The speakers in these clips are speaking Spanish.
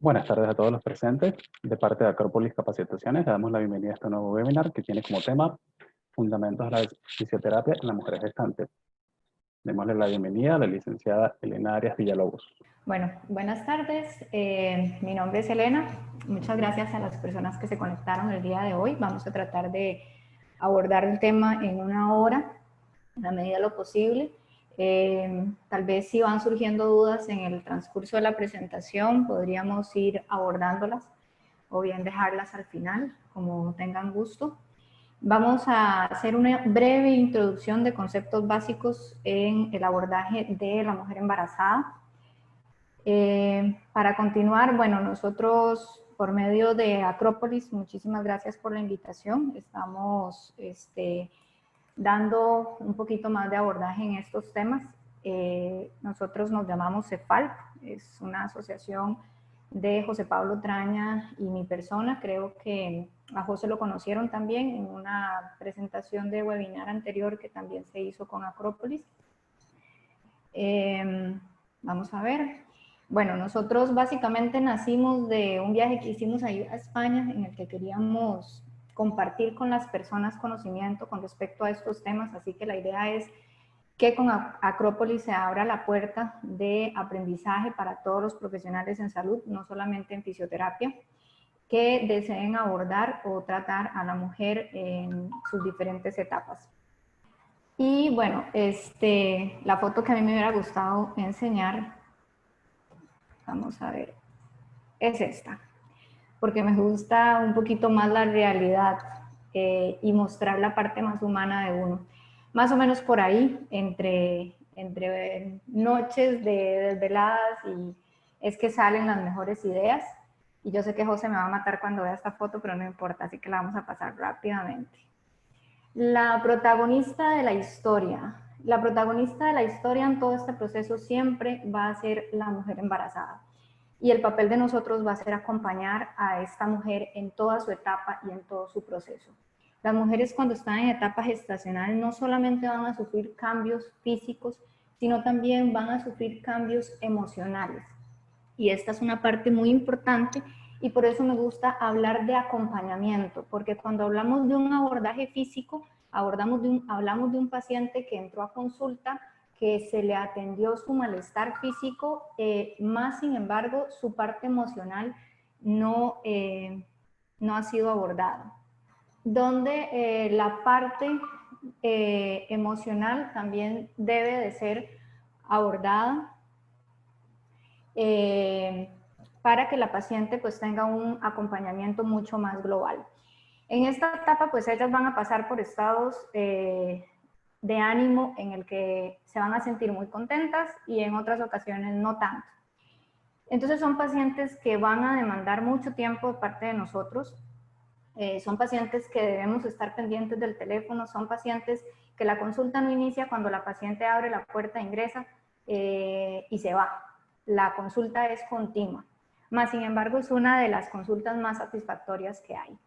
Buenas tardes a todos los presentes. De parte de Acrópolis Capacitaciones, le damos la bienvenida a este nuevo webinar que tiene como tema Fundamentos de la Fisioterapia en la mujer gestante. Démosle la bienvenida a la licenciada Elena Arias Villalobos. Bueno, buenas tardes. Mi nombre es Elena. Muchas gracias a las personas que se conectaron el día de hoy. Vamos a tratar de abordar el tema en una hora, en la medida de lo posible. Tal vez si van surgiendo dudas en el transcurso de la presentación, podríamos ir abordándolas o bien dejarlas al final, como tengan gusto. Vamos a hacer una breve introducción de conceptos básicos en el abordaje de la mujer embarazada. Para continuar, bueno, nosotros por medio de Acrópolis, muchísimas gracias por la invitación. Estamos dando un poquito más de abordaje en estos temas. Nosotros nos llamamos CEPALP, es una asociación de José Pablo Traña y mi persona. Creo que a José lo conocieron también en una presentación de webinar anterior que también se hizo con Acrópolis. Vamos a ver. Bueno, nosotros básicamente nacimos de un viaje que hicimos ahí a España en el que queríamos compartir con las personas conocimiento con respecto a estos temas, así que la idea es que con Acrópolis se abra la puerta de aprendizaje para todos los profesionales en salud, no solamente en fisioterapia, que deseen abordar o tratar a la mujer en sus diferentes etapas. Y bueno, la foto que a mí me hubiera gustado enseñar, vamos a ver, es esta, porque me gusta un poquito más la realidad y mostrar la parte más humana de uno. Más o menos por ahí, entre noches de desveladas, y es que salen las mejores ideas. Y yo sé que José me va a matar cuando vea esta foto, pero no importa, así que la vamos a pasar rápidamente. La protagonista de la historia. La protagonista de la historia en todo este proceso siempre va a ser la mujer embarazada. Y el papel de nosotros va a ser acompañar a esta mujer en toda su etapa y en todo su proceso. Las mujeres cuando están en etapa gestacional no solamente van a sufrir cambios físicos, sino también van a sufrir cambios emocionales. Y esta es una parte muy importante y por eso me gusta hablar de acompañamiento, porque cuando hablamos de un abordaje físico, hablamos de un paciente que entró a consulta, que se le atendió su malestar físico, más sin embargo su parte emocional no ha sido abordada. Donde la parte emocional también debe de ser abordada para que la paciente pues tenga un acompañamiento mucho más global. En esta etapa pues ellas van a pasar por estados de ánimo en el que se van a sentir muy contentas y en otras ocasiones no tanto. Entonces son pacientes que van a demandar mucho tiempo de parte de nosotros, son pacientes que debemos estar pendientes del teléfono, son pacientes que la consulta no inicia cuando la paciente abre la puerta, ingresa y se va. La consulta es continua, más sin embargo es una de las consultas más satisfactorias que hay.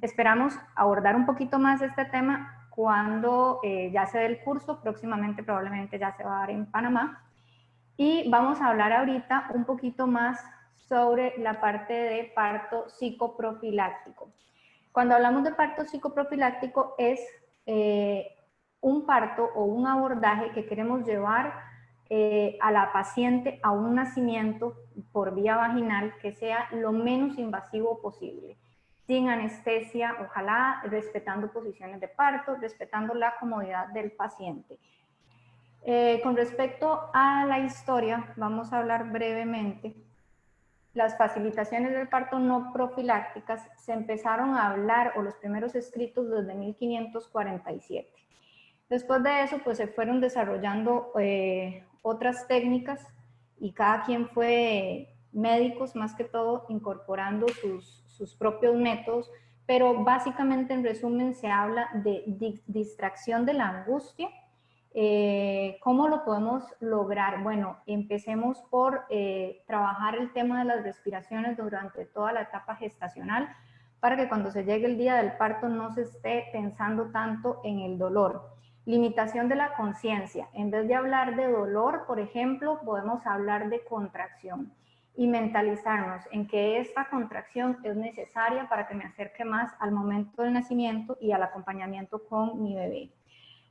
Esperamos abordar un poquito más este tema cuando ya se dé el curso, próximamente probablemente ya se va a dar en Panamá, y vamos a hablar ahorita un poquito más sobre la parte de parto psicoprofiláctico. Cuando hablamos de parto psicoprofiláctico es un parto o un abordaje que queremos llevar a la paciente a un nacimiento por vía vaginal que sea lo menos invasivo posible, sin anestesia, ojalá respetando posiciones de parto, respetando la comodidad del paciente. Con respecto a la historia, vamos a hablar brevemente. Las facilitaciones del parto no profilácticas se empezaron a hablar, o los primeros escritos, desde 1547. Después de eso, pues se fueron desarrollando otras técnicas y cada quien fue, médicos más que todo, incorporando sus propios métodos, pero básicamente en resumen se habla de distracción de la angustia. ¿Cómo lo podemos lograr? Bueno, empecemos por trabajar el tema de las respiraciones durante toda la etapa gestacional para que cuando se llegue el día del parto no se esté pensando tanto en el dolor. Limitación de la conciencia. En vez de hablar de dolor, por ejemplo, podemos hablar de contracción. y mentalizarnos en que esta contracción es necesaria para que me acerque más al momento del nacimiento y al acompañamiento con mi bebé.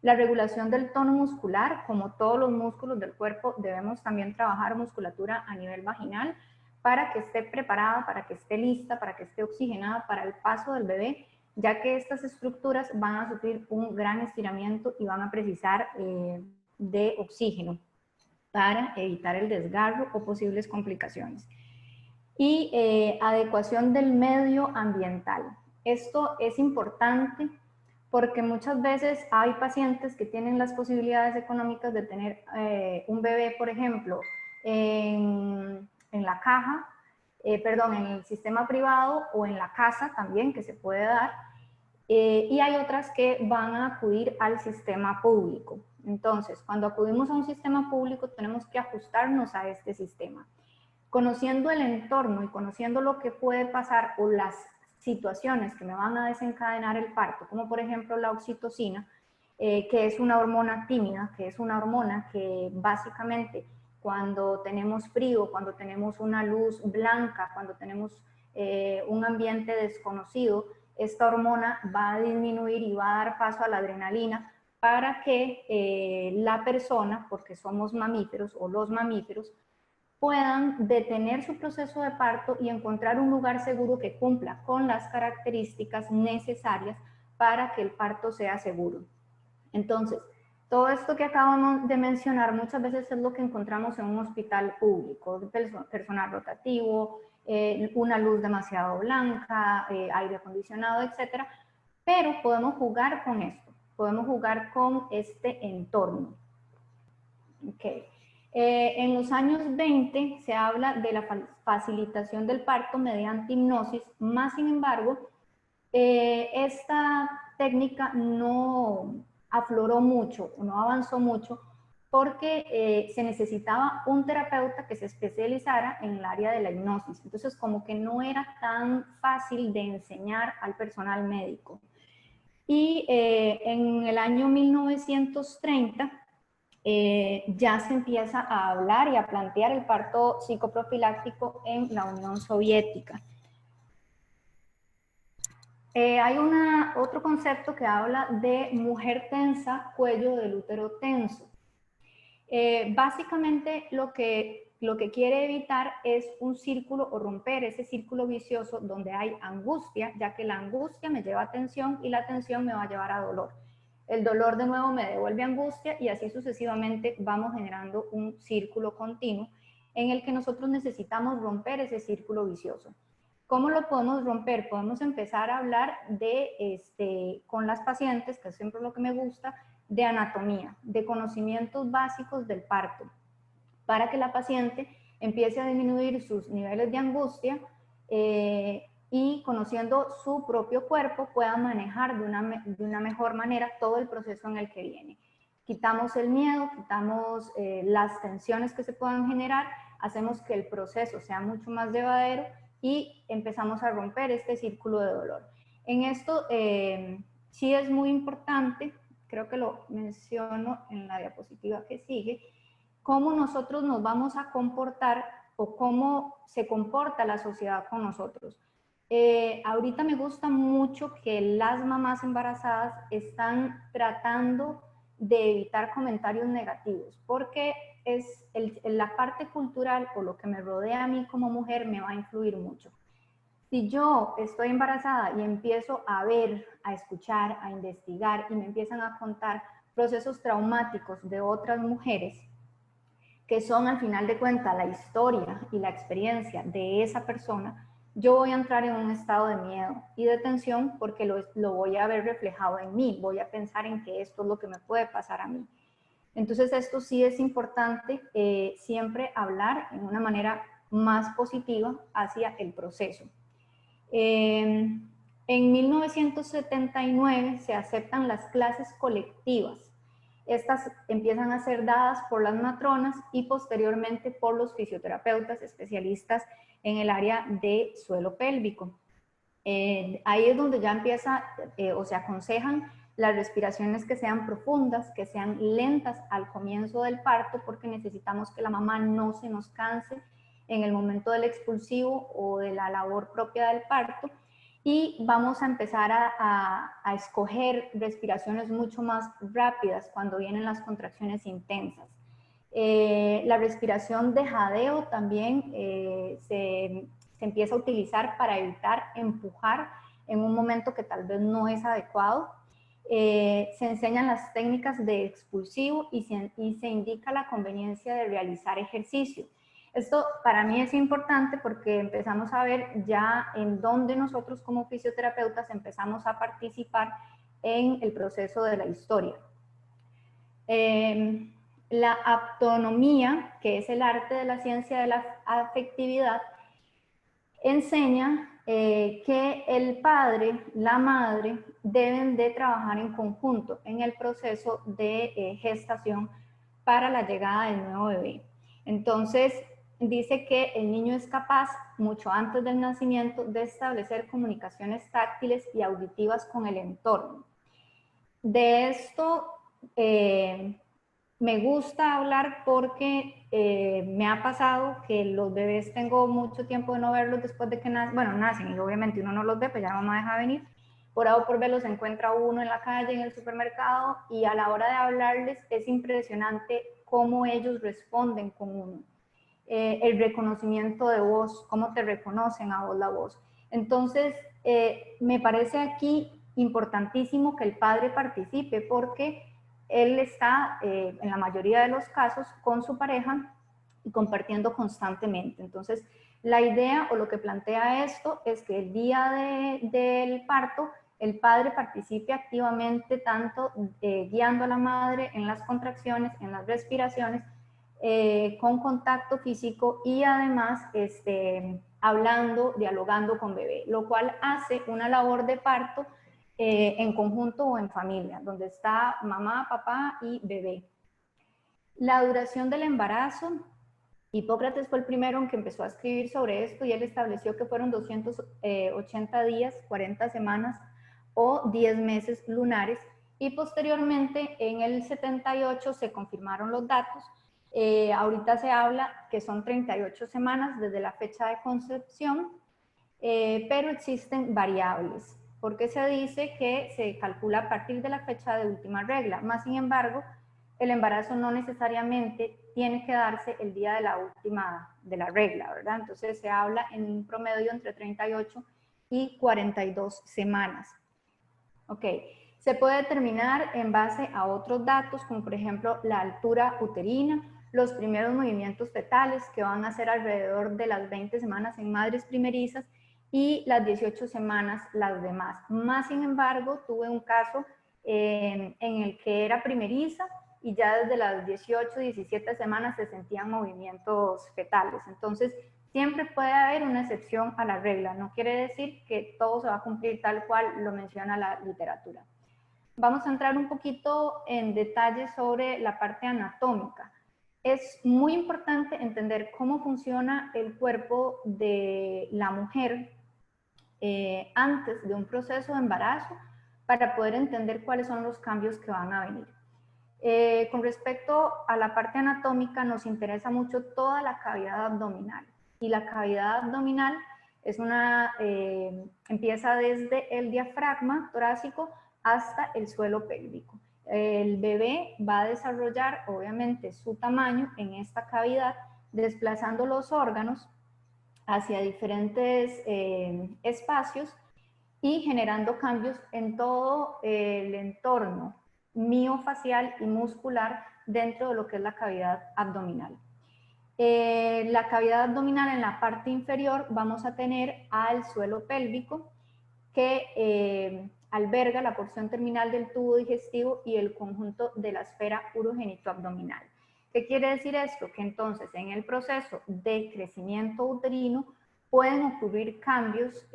La regulación del tono muscular, como todos los músculos del cuerpo, debemos también trabajar musculatura a nivel vaginal para que esté preparada, para que esté lista, para que esté oxigenada para el paso del bebé, ya que estas estructuras van a sufrir un gran estiramiento y van a precisar de oxígeno para evitar el desgarro o posibles complicaciones. Y adecuación del medio ambiental. Esto es importante porque muchas veces hay pacientes que tienen las posibilidades económicas de tener un bebé, por ejemplo, en la caja, perdón, en el sistema privado o en la casa también, que se puede dar, y hay otras que van a acudir al sistema público. Entonces, cuando acudimos a un sistema público, tenemos que ajustarnos a este sistema. Conociendo el entorno y conociendo lo que puede pasar o las situaciones que me van a desencadenar el parto, como por ejemplo la oxitocina, que es una hormona tímida, que es una hormona que básicamente cuando tenemos frío, cuando tenemos una luz blanca, cuando tenemos un ambiente desconocido, esta hormona va a disminuir y va a dar paso a la adrenalina para que la persona, porque somos mamíferos o los mamíferos, puedan detener su proceso de parto y encontrar un lugar seguro que cumpla con las características necesarias para que el parto sea seguro. Entonces, todo esto que acabamos de mencionar muchas veces es lo que encontramos en un hospital público, personal rotativo, una luz demasiado blanca, aire acondicionado, etcétera, pero podemos jugar con esto, podemos jugar con este entorno. Okay. En los años 20 se habla de la facilitación del parto mediante hipnosis, más sin embargo, esta técnica no afloró mucho, no avanzó mucho, porque se necesitaba un terapeuta que se especializara en el área de la hipnosis. Entonces, como que no era tan fácil de enseñar al personal médico. Y en el año 1930, ya se empieza a hablar y a plantear el parto psicoprofiláctico en la Unión Soviética. Hay otro concepto que habla de mujer tensa, cuello del útero tenso. Básicamente lo que quiere evitar es un círculo o romper ese círculo vicioso donde hay angustia, ya que la angustia me lleva a tensión y la tensión me va a llevar a dolor. El dolor de nuevo me devuelve angustia y así sucesivamente vamos generando un círculo continuo en el que nosotros necesitamos romper ese círculo vicioso. ¿Cómo lo podemos romper? Podemos empezar a hablar con las pacientes, que es siempre lo que me gusta, de anatomía, de conocimientos básicos del parto, para que la paciente empiece a disminuir sus niveles de angustia y conociendo su propio cuerpo pueda manejar de una mejor manera todo el proceso en el que viene. Quitamos el miedo, quitamos las tensiones que se puedan generar, hacemos que el proceso sea mucho más llevadero y empezamos a romper este círculo de dolor. En esto sí es muy importante, creo que lo menciono en la diapositiva que sigue, cómo nosotros nos vamos a comportar o cómo se comporta la sociedad con nosotros. Ahorita me gusta mucho que las mamás embarazadas están tratando de evitar comentarios negativos, porque es la parte cultural o lo que me rodea a mí como mujer me va a influir mucho. Si yo estoy embarazada y empiezo a ver, a escuchar, a investigar y me empiezan a contar procesos traumáticos de otras mujeres, que son al final de cuentas la historia y la experiencia de esa persona, yo voy a entrar en un estado de miedo y de tensión porque lo voy a ver reflejado en mí, voy a pensar en que esto es lo que me puede pasar a mí. Entonces esto sí es importante siempre hablar en una manera más positiva hacia el proceso. En 1979 se aceptan las clases colectivas. Estas empiezan a ser dadas por las matronas y posteriormente por los fisioterapeutas especialistas en el área de suelo pélvico. Ahí es donde ya empieza o se aconsejan las respiraciones que sean profundas, que sean lentas al comienzo del parto, porque necesitamos que la mamá no se nos canse en el momento del expulsivo o de la labor propia del parto, y vamos a empezar a escoger respiraciones mucho más rápidas cuando vienen las contracciones intensas. La respiración de jadeo también se empieza a utilizar para evitar empujar en un momento que tal vez no es adecuado. Se enseñan las técnicas de expulsivo y se indica la conveniencia de realizar ejercicio. Esto para mí es importante porque empezamos a ver ya en dónde nosotros como fisioterapeutas empezamos a participar en el proceso de la historia. La aptonomía, que es el arte de la ciencia de la afectividad, enseña que el padre, la madre, deben de trabajar en conjunto en el proceso de gestación para la llegada del nuevo bebé. Entonces, dice que el niño es capaz, mucho antes del nacimiento, de establecer comunicaciones táctiles y auditivas con el entorno. De esto me gusta hablar porque me ha pasado que los bebés tengo mucho tiempo de no verlos después de que nacen, bueno, nacen y obviamente uno no los ve, pues ya la mamá deja venir. Por A o por B los encuentra uno en la calle, en el supermercado, y a la hora de hablarles es impresionante cómo ellos responden con uno. El reconocimiento de voz, cómo te reconocen a vos la voz. Entonces, me parece aquí importantísimo que el padre participe porque él está, en la mayoría de los casos, con su pareja y compartiendo constantemente. Entonces, la idea o lo que plantea esto es que el día del parto, el padre participe activamente tanto guiando a la madre en las contracciones, en las respiraciones, con contacto físico y además hablando, dialogando con bebé, lo cual hace una labor de parto en conjunto o en familia, donde está mamá, papá y bebé. La duración del embarazo, Hipócrates fue el primero en que empezó a escribir sobre esto y él estableció que fueron 280 días, 40 semanas o 10 meses lunares, y posteriormente en el 78 se confirmaron los datos. Ahorita se habla que son 38 semanas desde la fecha de concepción, pero existen variables, porque se dice que se calcula a partir de la fecha de última regla. Más sin embargo, el embarazo no necesariamente tiene que darse el día de la última de la regla, ¿verdad? Entonces se habla en un promedio entre 38 y 42 semanas. Ok, se puede determinar en base a otros datos, como por ejemplo la altura uterina, los primeros movimientos fetales, que van a ser alrededor de las 20 semanas en madres primerizas, y las 18 semanas las demás. Más sin embargo, tuve un caso en el que era primeriza y ya desde las 18, 17 semanas se sentían movimientos fetales. Entonces, siempre puede haber una excepción a la regla. No quiere decir que todo se va a cumplir tal cual lo menciona la literatura. Vamos a entrar un poquito en detalle sobre la parte anatómica. Es muy importante entender cómo funciona el cuerpo de la mujer antes de un proceso de embarazo para poder entender cuáles son los cambios que van a venir. Con respecto a la parte anatómica, nos interesa mucho toda la cavidad abdominal. Y la cavidad abdominal es empieza desde el diafragma torácico hasta el suelo pélvico. El bebé va a desarrollar, obviamente, su tamaño en esta cavidad, desplazando los órganos hacia diferentes espacios y generando cambios en todo el entorno miofacial y muscular dentro de lo que es la cavidad abdominal. La cavidad abdominal, en la parte inferior vamos a tener al suelo pélvico, que alberga la porción terminal del tubo digestivo y el conjunto de la esfera urogenito-abdominal. ¿Qué quiere decir esto? Que entonces en el proceso de crecimiento uterino pueden ocurrir cambios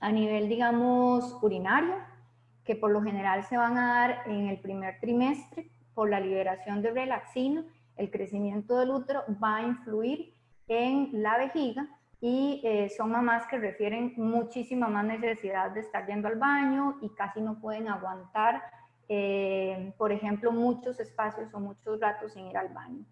a nivel, digamos, urinario, que por lo general se van a dar en el primer trimestre por la liberación de relaxina. El crecimiento del útero va a influir en la vejiga y son mamás que refieren muchísima más necesidad de estar yendo al baño y casi no pueden aguantar, por ejemplo, muchos espacios o muchos ratos sin ir al baño.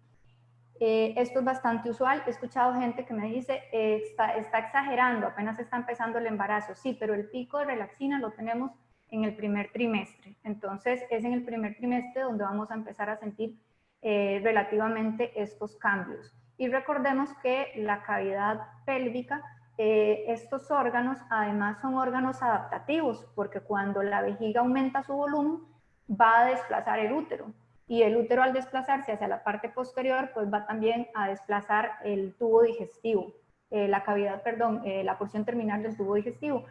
Esto es bastante usual. He escuchado gente que me dice, está exagerando, apenas está empezando el embarazo. Sí, pero el pico de relaxina lo tenemos en el primer trimestre. Entonces, es en el primer trimestre donde vamos a empezar a sentir relativamente estos cambios. Y recordemos que la cavidad pélvica, estos órganos además son órganos adaptativos, porque cuando la vejiga aumenta su volumen, va a desplazar el útero. Y el útero, al desplazarse hacia la parte posterior, pues va también a desplazar el tubo digestivo, la cavidad, perdón, la porción terminal del tubo digestivo,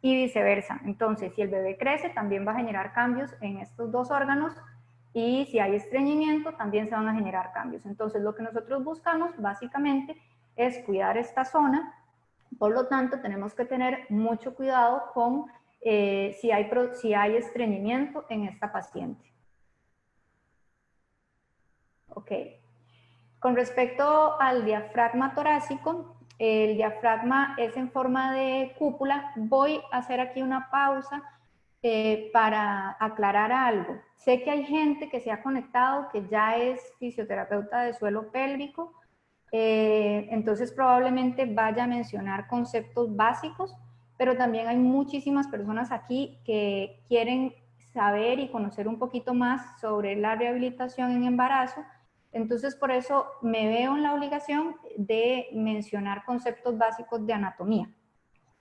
y viceversa. Entonces, si el bebé crece, también va a generar cambios en estos dos órganos, y si hay estreñimiento, también se van a generar cambios. Entonces, lo que nosotros buscamos básicamente es cuidar esta zona. Por lo tanto, tenemos que tener mucho cuidado con si hay estreñimiento en esta paciente. Ok. Con respecto al diafragma torácico, el diafragma es en forma de cúpula. Voy a hacer aquí una pausa para aclarar algo. Sé que hay gente que se ha conectado que ya es fisioterapeuta de suelo pélvico, entonces probablemente vaya a mencionar conceptos básicos, pero también hay muchísimas personas aquí que quieren saber y conocer un poquito más sobre la rehabilitación en embarazo. Entonces, por eso me veo en la obligación de mencionar conceptos básicos de anatomía,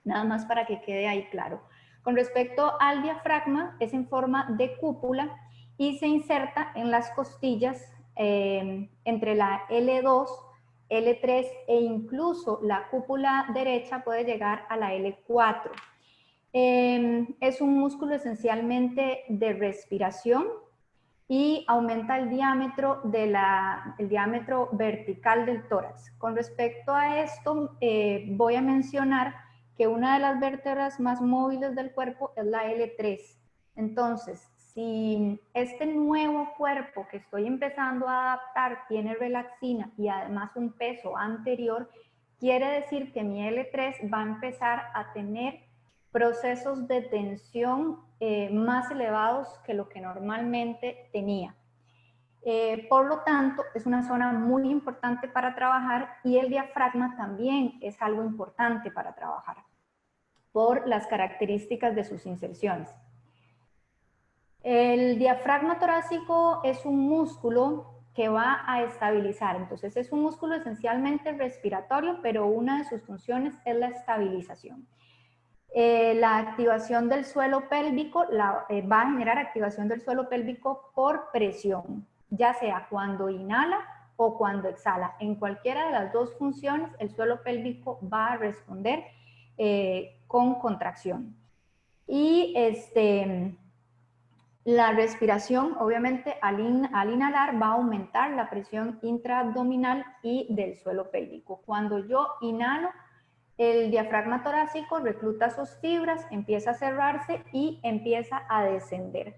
nada más para que quede ahí claro. Con respecto al diafragma, es en forma de cúpula y se inserta en las costillas entre la L2, L3 e incluso la cúpula derecha puede llegar a la L4. Es un músculo esencialmente de respiración y aumenta el diámetro, el diámetro vertical del tórax. Con respecto a esto, voy a mencionar que una de las vértebras más móviles del cuerpo es la L3. Entonces, si este nuevo cuerpo que estoy empezando a adaptar tiene relaxina y además un peso anterior, quiere decir que mi L3 va a empezar a tener procesos de tensión más elevados que lo que normalmente tenía. Por lo tanto, es una zona muy importante para trabajar y el diafragma también es algo importante para trabajar por las características de sus inserciones. El diafragma torácico es un músculo que va a estabilizar, entonces es un músculo esencialmente respiratorio, pero una de sus funciones es la estabilización. La activación del suelo pélvico va a generar activación del suelo pélvico por presión, ya sea cuando inhala o cuando exhala. En cualquiera de las dos funciones, el suelo pélvico va a responder con contracción. Y la respiración, obviamente, al inhalar va a aumentar la presión intraabdominal y del suelo pélvico. Cuando yo inhalo, el diafragma torácico recluta sus fibras, empieza a cerrarse y empieza a descender,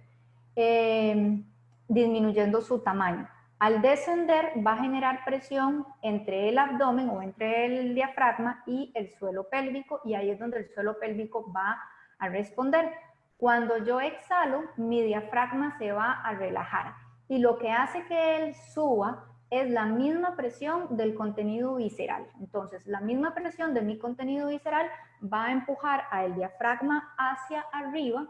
disminuyendo su tamaño. Al descender va a generar presión entre el abdomen o entre el diafragma y el suelo pélvico, y ahí es donde el suelo pélvico va a responder. Cuando yo exhalo, mi diafragma se va a relajar y lo que hace que él suba es la misma presión del contenido visceral. Entonces, la misma presión de mi contenido visceral va a empujar al diafragma hacia arriba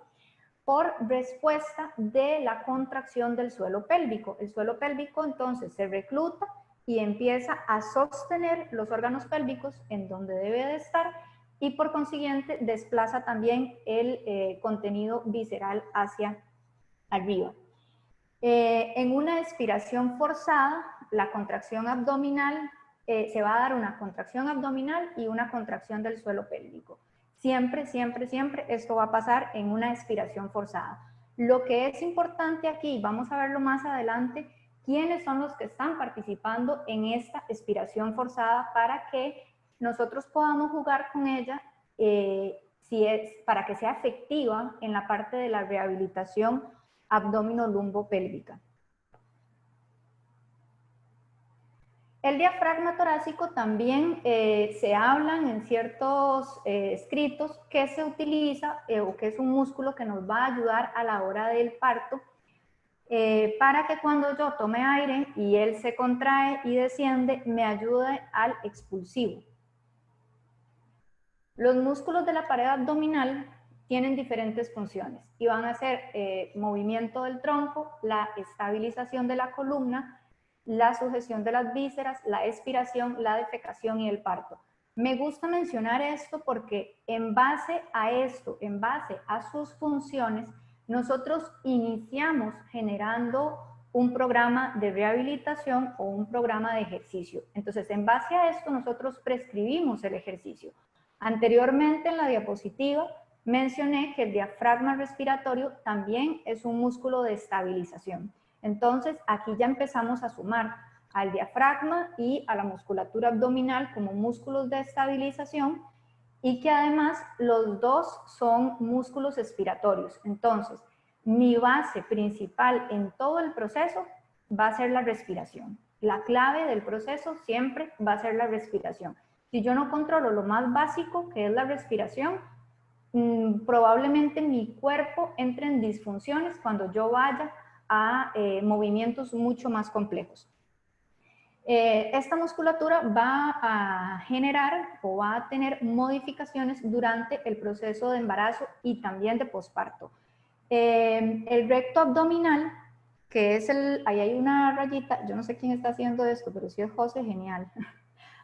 por respuesta de la contracción del suelo pélvico. El suelo pélvico entonces se recluta y empieza a sostener los órganos pélvicos en donde debe de estar y por consiguiente desplaza también el contenido visceral hacia arriba. En una expiración forzada, la contracción abdominal, se va a dar una contracción abdominal y una contracción del suelo pélvico. Siempre, siempre, siempre esto va a pasar en una expiración forzada. Lo que es importante aquí, vamos a verlo más adelante, quiénes son los que están participando en esta expiración forzada para que nosotros podamos jugar con ella para que sea efectiva en la parte de la rehabilitación abdominolumbo-pélvica. El diafragma torácico también se hablan en ciertos escritos que se utiliza o que es un músculo que nos va a ayudar a la hora del parto para que cuando yo tome aire y él se contrae y desciende, me ayude al expulsivo. Los músculos de la pared abdominal tienen diferentes funciones y van a ser movimiento del tronco, la estabilización de la columna, la sujeción de las vísceras, la expiración, la defecación y el parto. Me gusta mencionar esto porque en base a esto, en base a sus funciones, nosotros iniciamos generando un programa de rehabilitación o un programa de ejercicio. Entonces, en base a esto, nosotros prescribimos el ejercicio. Anteriormente en la diapositiva mencioné que el diafragma respiratorio también es un músculo de estabilización. Entonces, aquí ya empezamos a sumar al diafragma y a la musculatura abdominal como músculos de estabilización y que además los dos son músculos expiratorios. Entonces, mi base principal en todo el proceso va a ser la respiración. La clave del proceso siempre va a ser la respiración. Si yo no controlo lo más básico, que es la respiración, probablemente mi cuerpo entre en disfunciones cuando yo vaya a movimientos mucho más complejos. Esta musculatura va a generar o va a tener modificaciones durante el proceso de embarazo y también de posparto. El recto abdominal, que es ahí hay una rayita, yo no sé quién está haciendo esto, pero si es José, genial.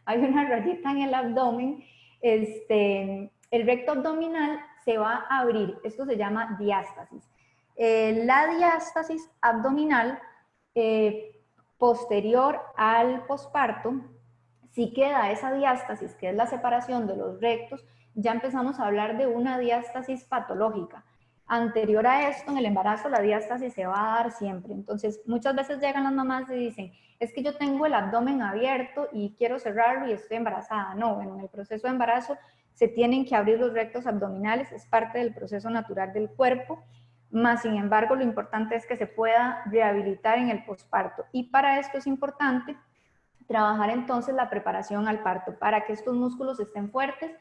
Hay una rayita en el abdomen. El recto abdominal se va a abrir, esto se llama diástasis. La diástasis abdominal posterior al posparto, si queda esa diástasis, que es la separación de los rectos, ya empezamos a hablar de una diástasis patológica. Anterior a esto, en el embarazo, la diástasis se va a dar siempre. Entonces, muchas veces llegan las mamás y dicen, es que yo tengo el abdomen abierto y quiero cerrarlo y estoy embarazada. No, bueno, en el proceso de embarazo se tienen que abrir los rectos abdominales, es parte del proceso natural del cuerpo. Más sin embargo, lo importante es que se pueda rehabilitar en el posparto. Y para esto es importante trabajar entonces la preparación al parto, para que estos músculos estén fuertes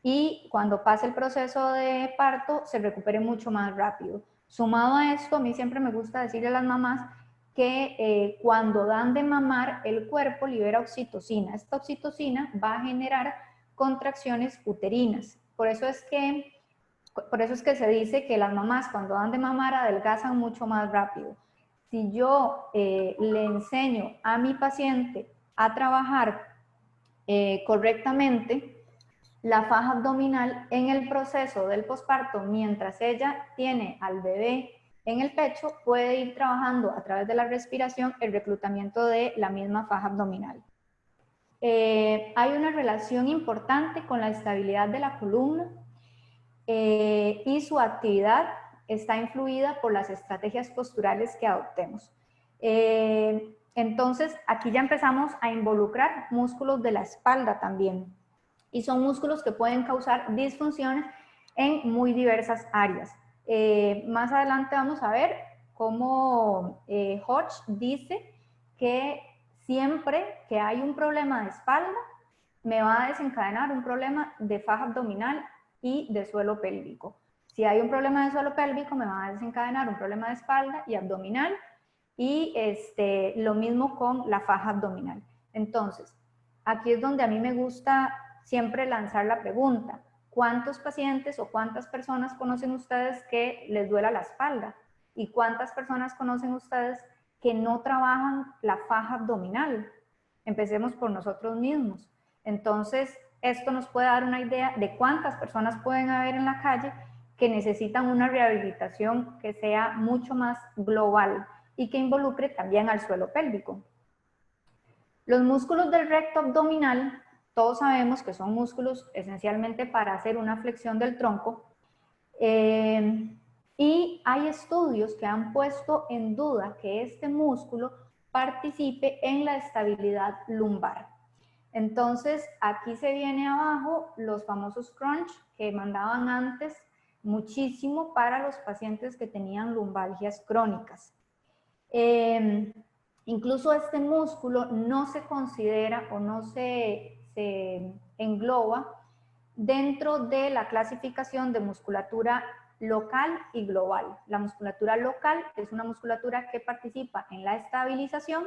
y cuando pase el proceso de parto se recupere mucho más rápido. Sumado a esto, a mí siempre me gusta decirle a las mamás que cuando dan de mamar, el cuerpo libera oxitocina. Esta oxitocina va a generar contracciones uterinas. Por eso es que se dice que las mamás cuando dan de mamar adelgazan mucho más rápido. Si yo le enseño a mi paciente a trabajar correctamente la faja abdominal en el proceso del posparto, mientras ella tiene al bebé en el pecho, puede ir trabajando a través de la respiración el reclutamiento de la misma faja abdominal. Hay una relación importante con la estabilidad de la columna y su actividad está influida por las estrategias posturales que adoptemos. Entonces, aquí ya empezamos a involucrar músculos de la espalda también. Y son músculos que pueden causar disfunciones en muy diversas áreas. Más adelante vamos a ver cómo Hodge dice que siempre que hay un problema de espalda, me va a desencadenar un problema de faja abdominal y de suelo pélvico. Si hay un problema de suelo pélvico, me va a desencadenar un problema de espalda y abdominal y lo mismo con la faja abdominal. Entonces, aquí es donde a mí me gusta siempre lanzar la pregunta, ¿cuántos pacientes o cuántas personas conocen ustedes que les duela la espalda? ¿Y cuántas personas conocen ustedes que no trabajan la faja abdominal? Empecemos por nosotros mismos. Entonces, esto nos puede dar una idea de cuántas personas pueden haber en la calle que necesitan una rehabilitación que sea mucho más global y que involucre también al suelo pélvico. Los músculos del recto abdominal, todos sabemos que son músculos esencialmente para hacer una flexión del tronco, y hay estudios que han puesto en duda que este músculo participe en la estabilidad lumbar. Entonces, aquí se viene abajo los famosos crunch que mandaban antes muchísimo para los pacientes que tenían lumbalgias crónicas. Incluso este músculo no se considera o no se engloba dentro de la clasificación de musculatura local y global. La musculatura local es una musculatura que participa en la estabilización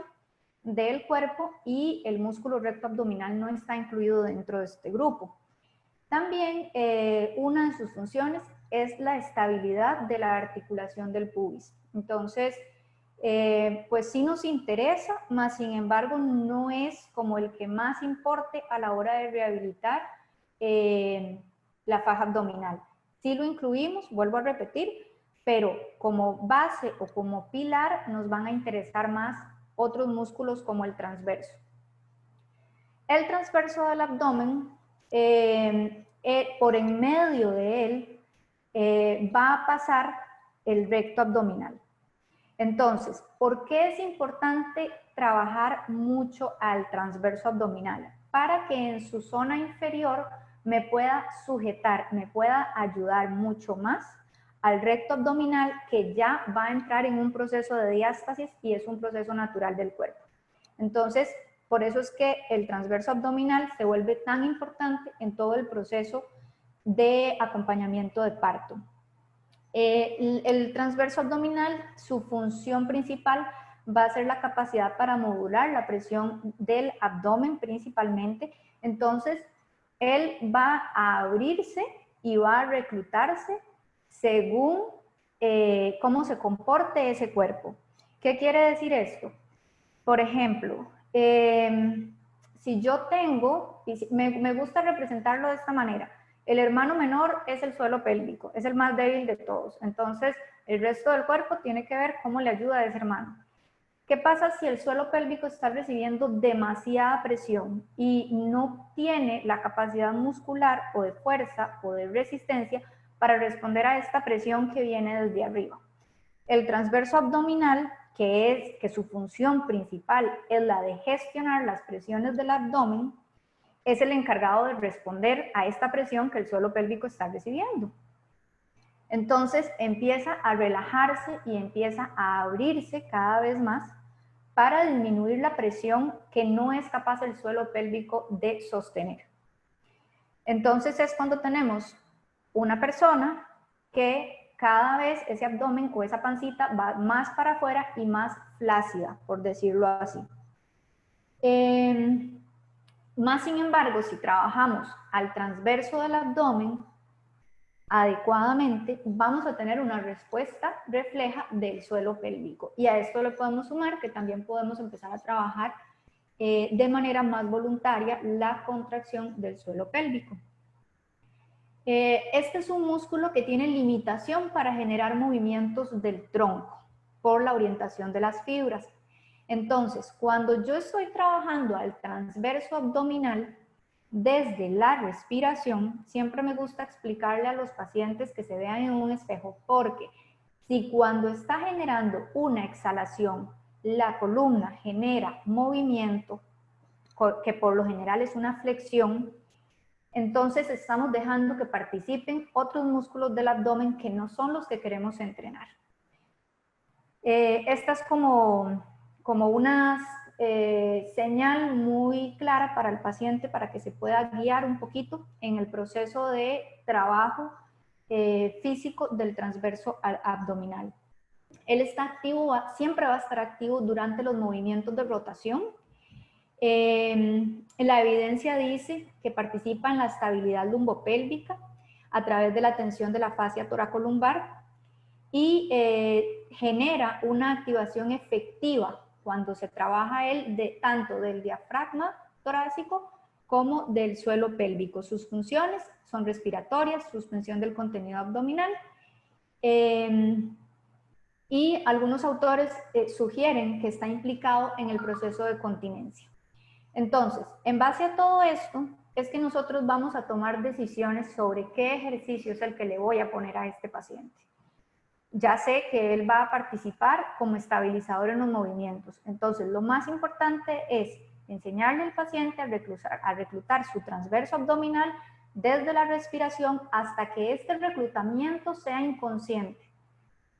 del cuerpo y el músculo recto abdominal no está incluido dentro de este grupo. También una de sus funciones es la estabilidad de la articulación del pubis. Entonces, pues sí nos interesa, mas sin embargo no es como el que más importe a la hora de rehabilitar la faja abdominal. Sí lo incluimos, vuelvo a repetir, pero como base o como pilar nos van a interesar más otros músculos como el transverso. El transverso del abdomen, por en medio de él, va a pasar el recto abdominal. Entonces, ¿por qué es importante trabajar mucho al transverso abdominal? Para que en su zona inferior me pueda sujetar, me pueda ayudar mucho más al recto abdominal, que ya va a entrar en un proceso de diástasis y es un proceso natural del cuerpo. Entonces, por eso es que el transverso abdominal se vuelve tan importante en todo el proceso de acompañamiento de parto. El transverso abdominal, su función principal va a ser la capacidad para modular la presión del abdomen principalmente. Entonces, él va a abrirse y va a reclutarse según cómo se comporte ese cuerpo. ¿Qué quiere decir esto? Por ejemplo, si yo tengo, y me gusta representarlo de esta manera, el hermano menor es el suelo pélvico, es el más débil de todos. Entonces, el resto del cuerpo tiene que ver cómo le ayuda a ese hermano. ¿Qué pasa si el suelo pélvico está recibiendo demasiada presión y no tiene la capacidad muscular o de fuerza o de resistencia para responder a esta presión que viene desde arriba? El transverso abdominal, que su función principal es la de gestionar las presiones del abdomen, es el encargado de responder a esta presión que el suelo pélvico está recibiendo. Entonces empieza a relajarse y empieza a abrirse cada vez más para disminuir la presión que no es capaz el suelo pélvico de sostener. Entonces es cuando tenemos una persona que cada vez ese abdomen o esa pancita va más para afuera y más flácida, por decirlo así. Más sin embargo, si trabajamos al transverso del abdomen adecuadamente, vamos a tener una respuesta refleja del suelo pélvico. Y a esto le podemos sumar que también podemos empezar a trabajar de manera más voluntaria la contracción del suelo pélvico. Este es un músculo que tiene limitación para generar movimientos del tronco por la orientación de las fibras. Entonces, cuando yo estoy trabajando al transverso abdominal, desde la respiración, siempre me gusta explicarle a los pacientes que se vean en un espejo, porque si cuando está generando una exhalación, la columna genera movimiento, que por lo general es una flexión, entonces estamos dejando que participen otros músculos del abdomen que no son los que queremos entrenar. Esta es como una señal muy clara para el paciente para que se pueda guiar un poquito en el proceso de trabajo físico del transverso abdominal. Él está activo, siempre va a estar activo durante los movimientos de rotación. La evidencia dice que participa en la estabilidad lumbopélvica a través de la tensión de la fascia toracolumbar y genera una activación efectiva cuando se trabaja tanto del diafragma torácico como del suelo pélvico. Sus funciones son respiratorias, suspensión del contenido abdominal, y algunos autores sugieren que está implicado en el proceso de continencia. Entonces, en base a todo esto, es que nosotros vamos a tomar decisiones sobre qué ejercicio es el que le voy a poner a este paciente. Ya sé que él va a participar como estabilizador en los movimientos. Entonces, lo más importante es enseñarle al paciente a reclutar su transverso abdominal desde la respiración hasta que este reclutamiento sea inconsciente,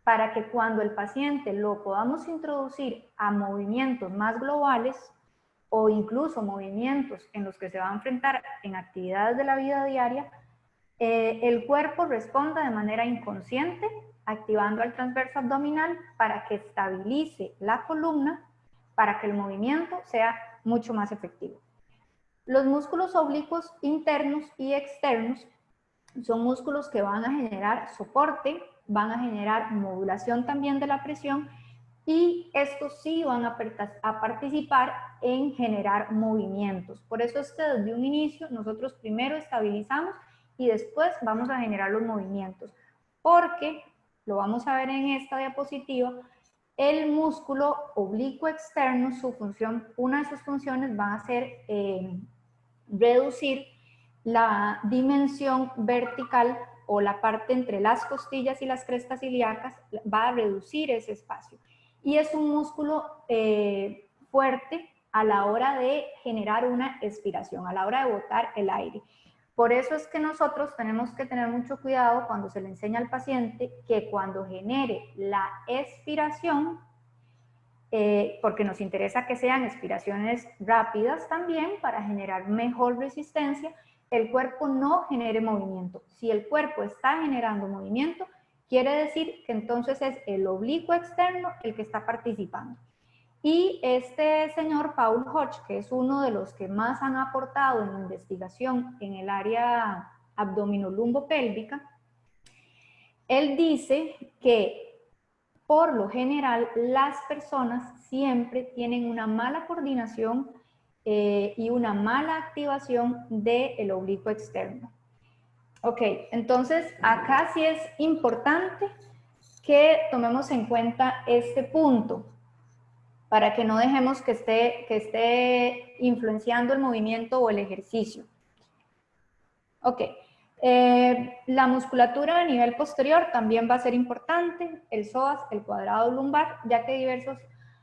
para que cuando el paciente lo podamos introducir a movimientos más globales o incluso movimientos en los que se va a enfrentar en actividades de la vida diaria, el cuerpo responda de manera inconsciente, activando el transverso abdominal para que estabilice la columna, para que el movimiento sea mucho más efectivo. Los músculos oblicuos internos y externos son músculos que van a generar soporte, van a generar modulación también de la presión, y estos sí van a participar en generar movimientos. Por eso es que desde un inicio nosotros primero estabilizamos y después vamos a generar los movimientos, porque, lo vamos a ver en esta diapositiva, el músculo oblicuo externo, su función, una de sus funciones va a ser reducir la dimensión vertical o la parte entre las costillas y las crestas ilíacas, va a reducir ese espacio. Y es un músculo fuerte a la hora de generar una expiración, a la hora de botar el aire. Por eso es que nosotros tenemos que tener mucho cuidado cuando se le enseña al paciente que cuando genere la expiración, porque nos interesa que sean expiraciones rápidas también para generar mejor resistencia, el cuerpo no genere movimiento. Si el cuerpo está generando movimiento, quiere decir que entonces es el oblicuo externo el que está participando. Y este señor Paul Hodge, que es uno de los que más han aportado en la investigación en el área abdominolumbopélvica, él dice que por lo general las personas siempre tienen una mala coordinación y una mala activación del oblicuo externo. Ok, entonces acá sí es importante que tomemos en cuenta este punto para que no dejemos que esté influenciando el movimiento o el ejercicio. Ok, la musculatura a nivel posterior también va a ser importante, el psoas, el cuadrado lumbar, ya que diversos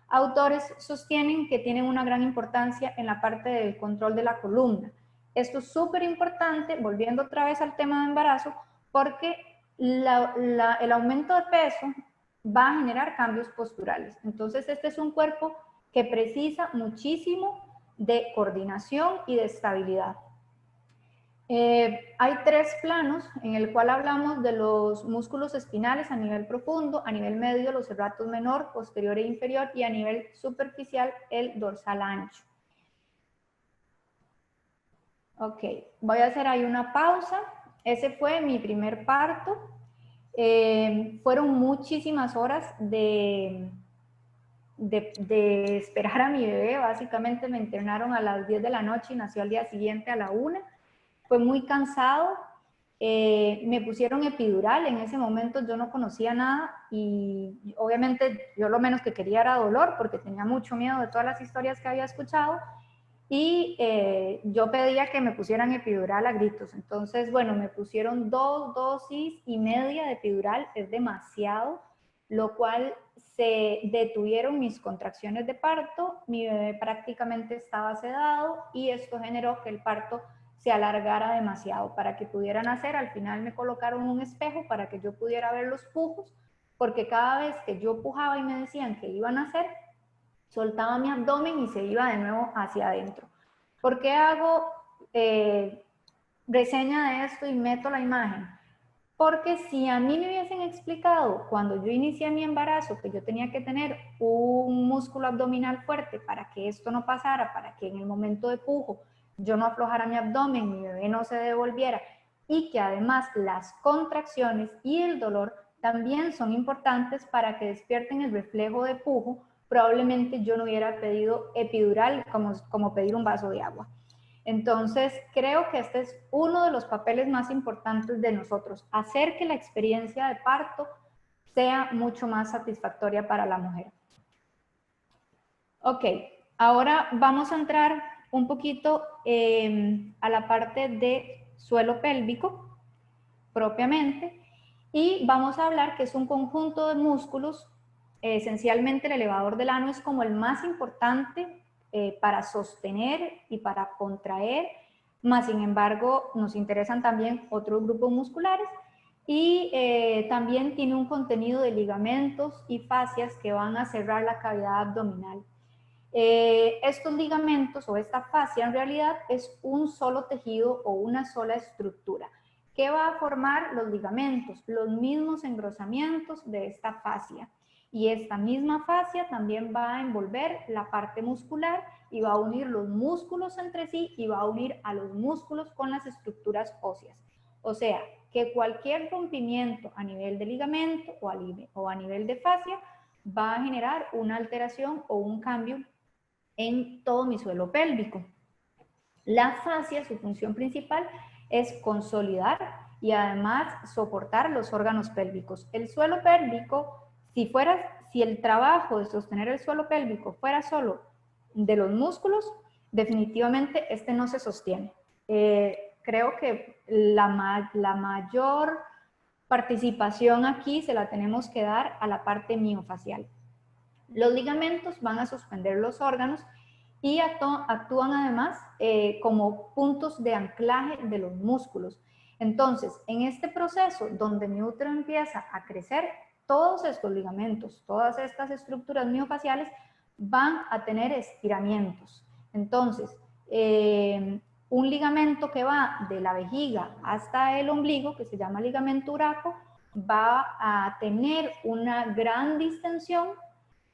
autores sostienen que tienen una gran importancia en la parte del control de la columna. Esto es súper importante, volviendo otra vez al tema de embarazo, porque el aumento de peso va a generar cambios posturales. Entonces, este es un cuerpo que precisa muchísimo de coordinación y de estabilidad. Hay 3 planos en el cual hablamos de los músculos espinales a nivel profundo, a nivel medio los serratus menor, posterior e inferior, y a nivel superficial el dorsal ancho. Ok, voy a hacer ahí una pausa. Ese fue mi primer parto. Fueron muchísimas horas de esperar a mi bebé. Básicamente me internaron a las 10 de la noche y nació al día siguiente a la 1. Fue muy cansado, me pusieron epidural, en ese momento yo no conocía nada y obviamente yo lo menos que quería era dolor porque tenía mucho miedo de todas las historias que había escuchado y yo pedía que me pusieran epidural a gritos. Entonces, bueno, me pusieron 2 dosis y media de epidural, es demasiado, lo cual se detuvieron mis contracciones de parto, mi bebé prácticamente estaba sedado y esto generó que el parto se alargara demasiado. Para que pudiera nacer, al final me colocaron un espejo para que yo pudiera ver los pujos, porque cada vez que yo pujaba y me decían que iba a nacer, soltaba mi abdomen y se iba de nuevo hacia adentro. ¿Por qué hago reseña de esto y meto la imagen? Porque si a mí me hubiesen explicado cuando yo inicié mi embarazo que yo tenía que tener un músculo abdominal fuerte para que esto no pasara, para que en el momento de pujo yo no aflojara mi abdomen, mi bebé no se devolviera, y que además las contracciones y el dolor también son importantes para que despierten el reflejo de pujo, probablemente yo no hubiera pedido epidural como pedir un vaso de agua. Entonces, creo que este es uno de los papeles más importantes de nosotros, hacer que la experiencia de parto sea mucho más satisfactoria para la mujer. Ok, ahora vamos a entrar un poquito a la parte de suelo pélvico, propiamente, y vamos a hablar que es un conjunto de músculos, esencialmente el elevador del ano es como el más importante para sostener y para contraer, más sin embargo nos interesan también otros grupos musculares y también tiene un contenido de ligamentos y fascias que van a cerrar la cavidad abdominal. Estos ligamentos o esta fascia en realidad es un solo tejido o una sola estructura ¿Qué va a formar los ligamentos? Los mismos engrosamientos de esta fascia. Y esta misma fascia también va a envolver la parte muscular y va a unir los músculos entre sí y va a unir a los músculos con las estructuras óseas. O sea, que cualquier rompimiento a nivel de ligamento o a nivel de fascia va a generar una alteración o un cambio en todo mi suelo pélvico. La fascia, su función principal es consolidar y además soportar los órganos pélvicos. El suelo pélvico, si el trabajo de sostener el suelo pélvico fuera solo de los músculos, definitivamente este no se sostiene. Creo que la mayor participación aquí se la tenemos que dar a la parte miofacial. Los ligamentos van a suspender los órganos y actúan además como puntos de anclaje de los músculos. Entonces, en este proceso donde mi útero empieza a crecer, todos estos ligamentos, todas estas estructuras miofaciales van a tener estiramientos. Entonces, un ligamento que va de la vejiga hasta el ombligo, que se llama ligamento uraco, va a tener una gran distensión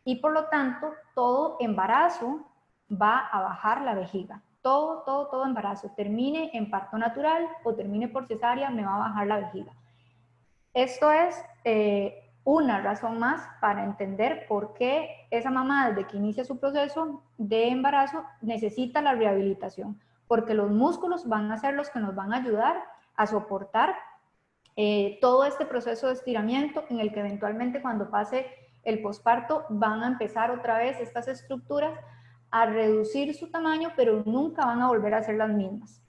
y por lo tanto todo embarazo va a bajar la vejiga. Todo embarazo, termine en parto natural o termine por cesárea, me va a bajar la vejiga. Esto es una razón más para entender por qué esa mamá desde que inicia su proceso de embarazo necesita la rehabilitación, porque los músculos van a ser los que nos van a ayudar a soportar todo este proceso de estiramiento en el que eventualmente cuando pase el posparto van a empezar otra vez estas estructuras a reducir su tamaño, pero nunca van a volver a ser las mismas.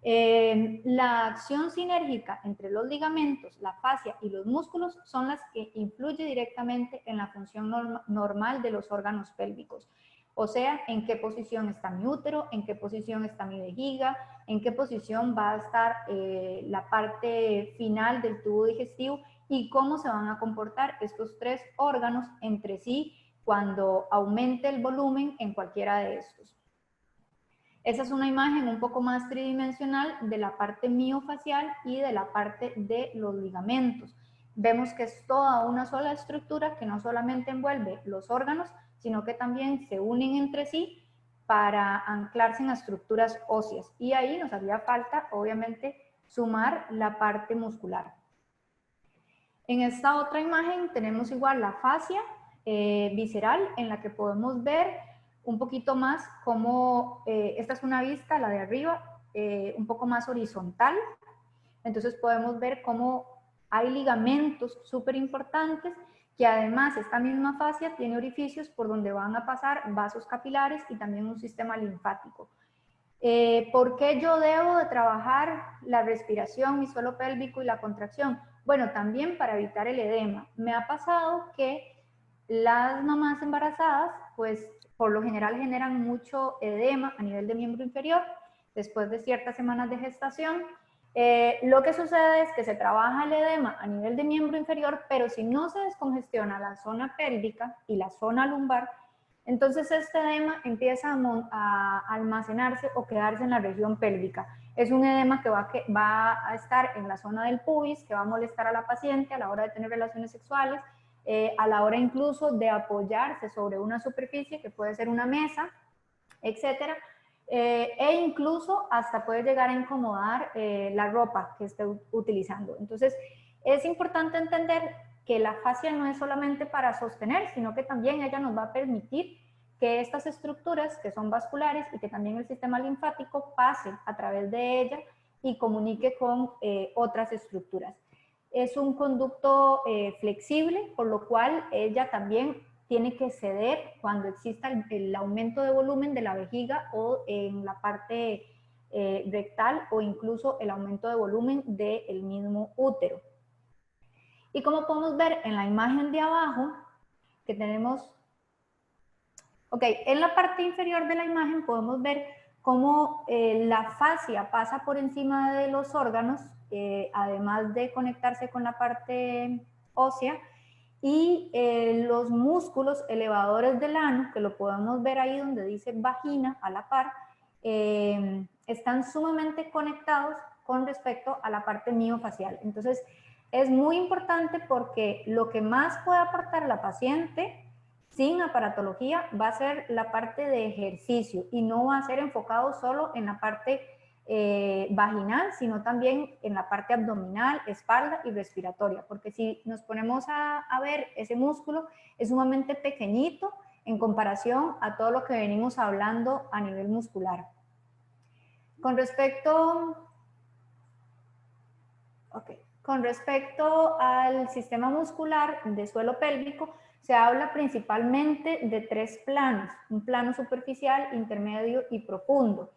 La acción sinérgica entre los ligamentos, la fascia y los músculos son las que influyen directamente en la función normal de los órganos pélvicos. O sea, en qué posición está mi útero, en qué posición está mi vejiga, en qué posición va a estar la parte final del tubo digestivo y cómo se van a comportar estos tres órganos entre sí cuando aumente el volumen en cualquiera de estos. Esa es una imagen un poco más tridimensional de la parte miofacial y de la parte de los ligamentos. Vemos que es toda una sola estructura que no solamente envuelve los órganos, sino que también se unen entre sí para anclarse en estructuras óseas. Y ahí nos haría falta, obviamente, sumar la parte muscular. En esta otra imagen tenemos igual la fascia visceral, en la que podemos ver un poquito más cómo, esta es una vista, la de arriba, un poco más horizontal. Entonces podemos ver cómo hay ligamentos súper importantes que además esta misma fascia tiene orificios por donde van a pasar vasos capilares y también un sistema linfático. ¿Por qué yo debo de trabajar la respiración, mi suelo pélvico y la contracción? Bueno, también para evitar el edema. Me ha pasado que las mamás embarazadas, pues por lo general generan mucho edema a nivel de miembro inferior después de ciertas semanas de gestación. Lo que sucede es que se trabaja el edema a nivel de miembro inferior, pero si no se descongestiona la zona pélvica y la zona lumbar, entonces este edema empieza a almacenarse o quedarse en la región pélvica. Es un edema que va a estar en la zona del pubis, que va a molestar a la paciente a la hora de tener relaciones sexuales, a la hora incluso de apoyarse sobre una superficie que puede ser una mesa, etcétera, e incluso hasta puede llegar a incomodar la ropa que esté utilizando. Entonces es importante entender que la fascia no es solamente para sostener, sino que también ella nos va a permitir que estas estructuras que son vasculares y que también el sistema linfático pase a través de ella y comunique con otras estructuras. Es un conducto flexible, por lo cual ella también tiene que ceder cuando exista el aumento de volumen de la vejiga o en la parte rectal o incluso el aumento de volumen del mismo útero. Y como podemos ver en la imagen de abajo, que tenemos, en la parte inferior de la imagen podemos ver cómo la fascia pasa por encima de los órganos, además de conectarse con la parte ósea, y los músculos elevadores del ano, que lo podemos ver ahí donde dice vagina a la par, están sumamente conectados con respecto a la parte miofacial. Entonces, es muy importante porque lo que más puede aportar la paciente sin aparatología va a ser la parte de ejercicio y no va a ser enfocado solo en la parte vaginal, sino también en la parte abdominal, espalda y respiratoria, porque si nos ponemos a ver ese músculo es sumamente pequeñito en comparación a todo lo que venimos hablando a nivel muscular. Con respecto al sistema muscular de suelo pélvico, se habla principalmente de 3 planos, un plano superficial, intermedio y profundo.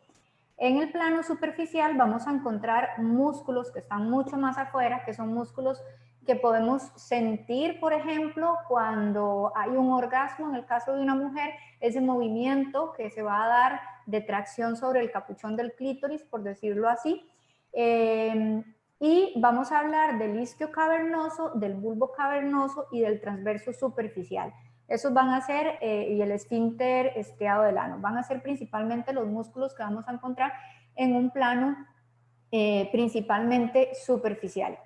En el plano superficial vamos a encontrar músculos que están mucho más afuera, que son músculos que podemos sentir, por ejemplo, cuando hay un orgasmo, en el caso de una mujer, ese movimiento que se va a dar de tracción sobre el capuchón del clítoris, por decirlo así. Y vamos a hablar del isquio cavernoso, del bulbo cavernoso y del transverso superficial. Esos van a ser, y el esfínter estriado del ano, van a ser principalmente los músculos que vamos a encontrar en un plano principalmente superficial.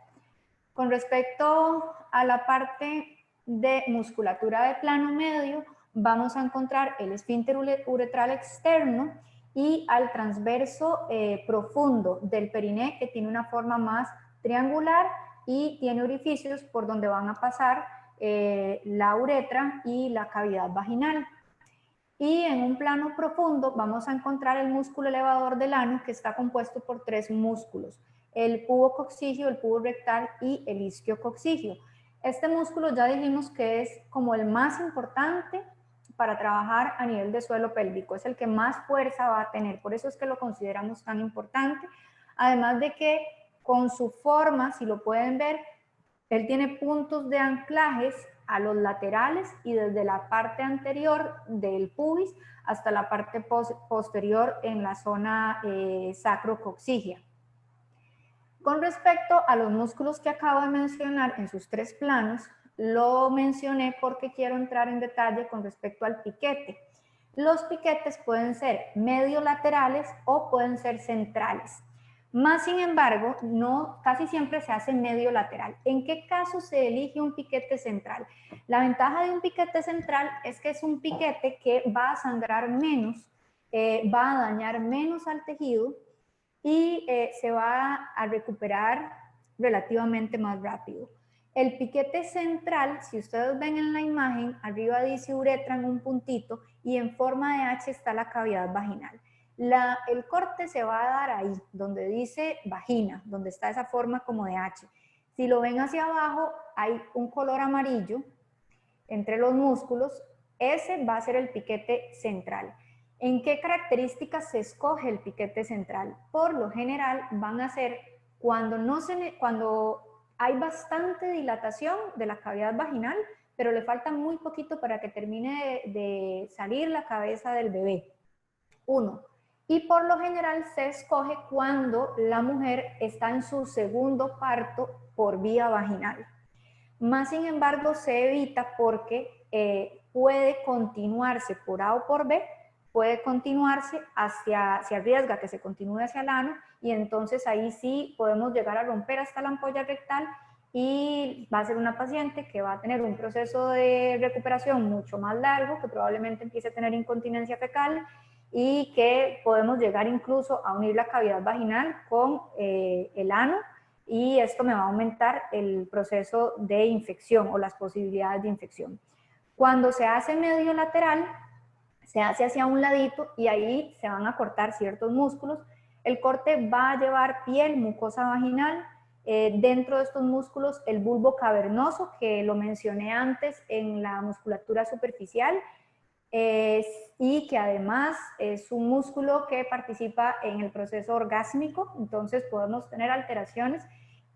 Con respecto a la parte de musculatura de plano medio, vamos a encontrar el esfínter uretral externo y al transverso profundo del periné, que tiene una forma más triangular y tiene orificios por donde van a pasar la uretra y la cavidad vaginal. Y en un plano profundo vamos a encontrar el músculo elevador del ano, que está compuesto por 3 músculos: el pubo coccígeo, el pubo rectal y el isquio coccígeo. Este músculo ya dijimos que es como el más importante para trabajar a nivel de suelo pélvico, es el que más fuerza va a tener, por eso es que lo consideramos tan importante, además de que con su forma, si lo pueden ver, él tiene puntos de anclajes a los laterales y desde la parte anterior del pubis hasta la parte posterior en la zona sacrococcígea. Con respecto a los músculos que acabo de mencionar en sus 3 planos, lo mencioné porque quiero entrar en detalle con respecto al piquete. Los piquetes pueden ser medio laterales o pueden ser centrales. Más sin embargo, casi siempre se hace medio lateral. ¿En qué caso se elige un piquete central? La ventaja de un piquete central es que es un piquete que va a sangrar menos, va a dañar menos al tejido y se va a recuperar relativamente más rápido. El piquete central, si ustedes ven en la imagen, arriba dice uretra en un puntito y en forma de H está la cavidad vaginal. El corte se va a dar ahí, donde dice vagina, donde está esa forma como de H. Si lo ven hacia abajo, hay un color amarillo entre los músculos, ese va a ser el piquete central. ¿En qué características se escoge el piquete central? Por lo general van a ser cuando hay bastante dilatación de la cavidad vaginal, pero le falta muy poquito para que termine de salir la cabeza del bebé. 1. Y por lo general se escoge cuando la mujer está en su segundo parto por vía vaginal. Más sin embargo se evita porque puede continuarse por A o por B, puede continuarse se arriesga que se continúe hacia el ano y entonces ahí sí podemos llegar a romper hasta la ampolla rectal y va a ser una paciente que va a tener un proceso de recuperación mucho más largo, que probablemente empiece a tener incontinencia fecal y que podemos llegar incluso a unir la cavidad vaginal con el ano, y esto me va a aumentar el proceso de infección o las posibilidades de infección. Cuando se hace medio lateral, se hace hacia un ladito y ahí se van a cortar ciertos músculos. El corte va a llevar piel, mucosa vaginal, dentro de estos músculos el bulbo cavernoso, que lo mencioné antes en la musculatura superficial, y que además es un músculo que participa en el proceso orgásmico, entonces podemos tener alteraciones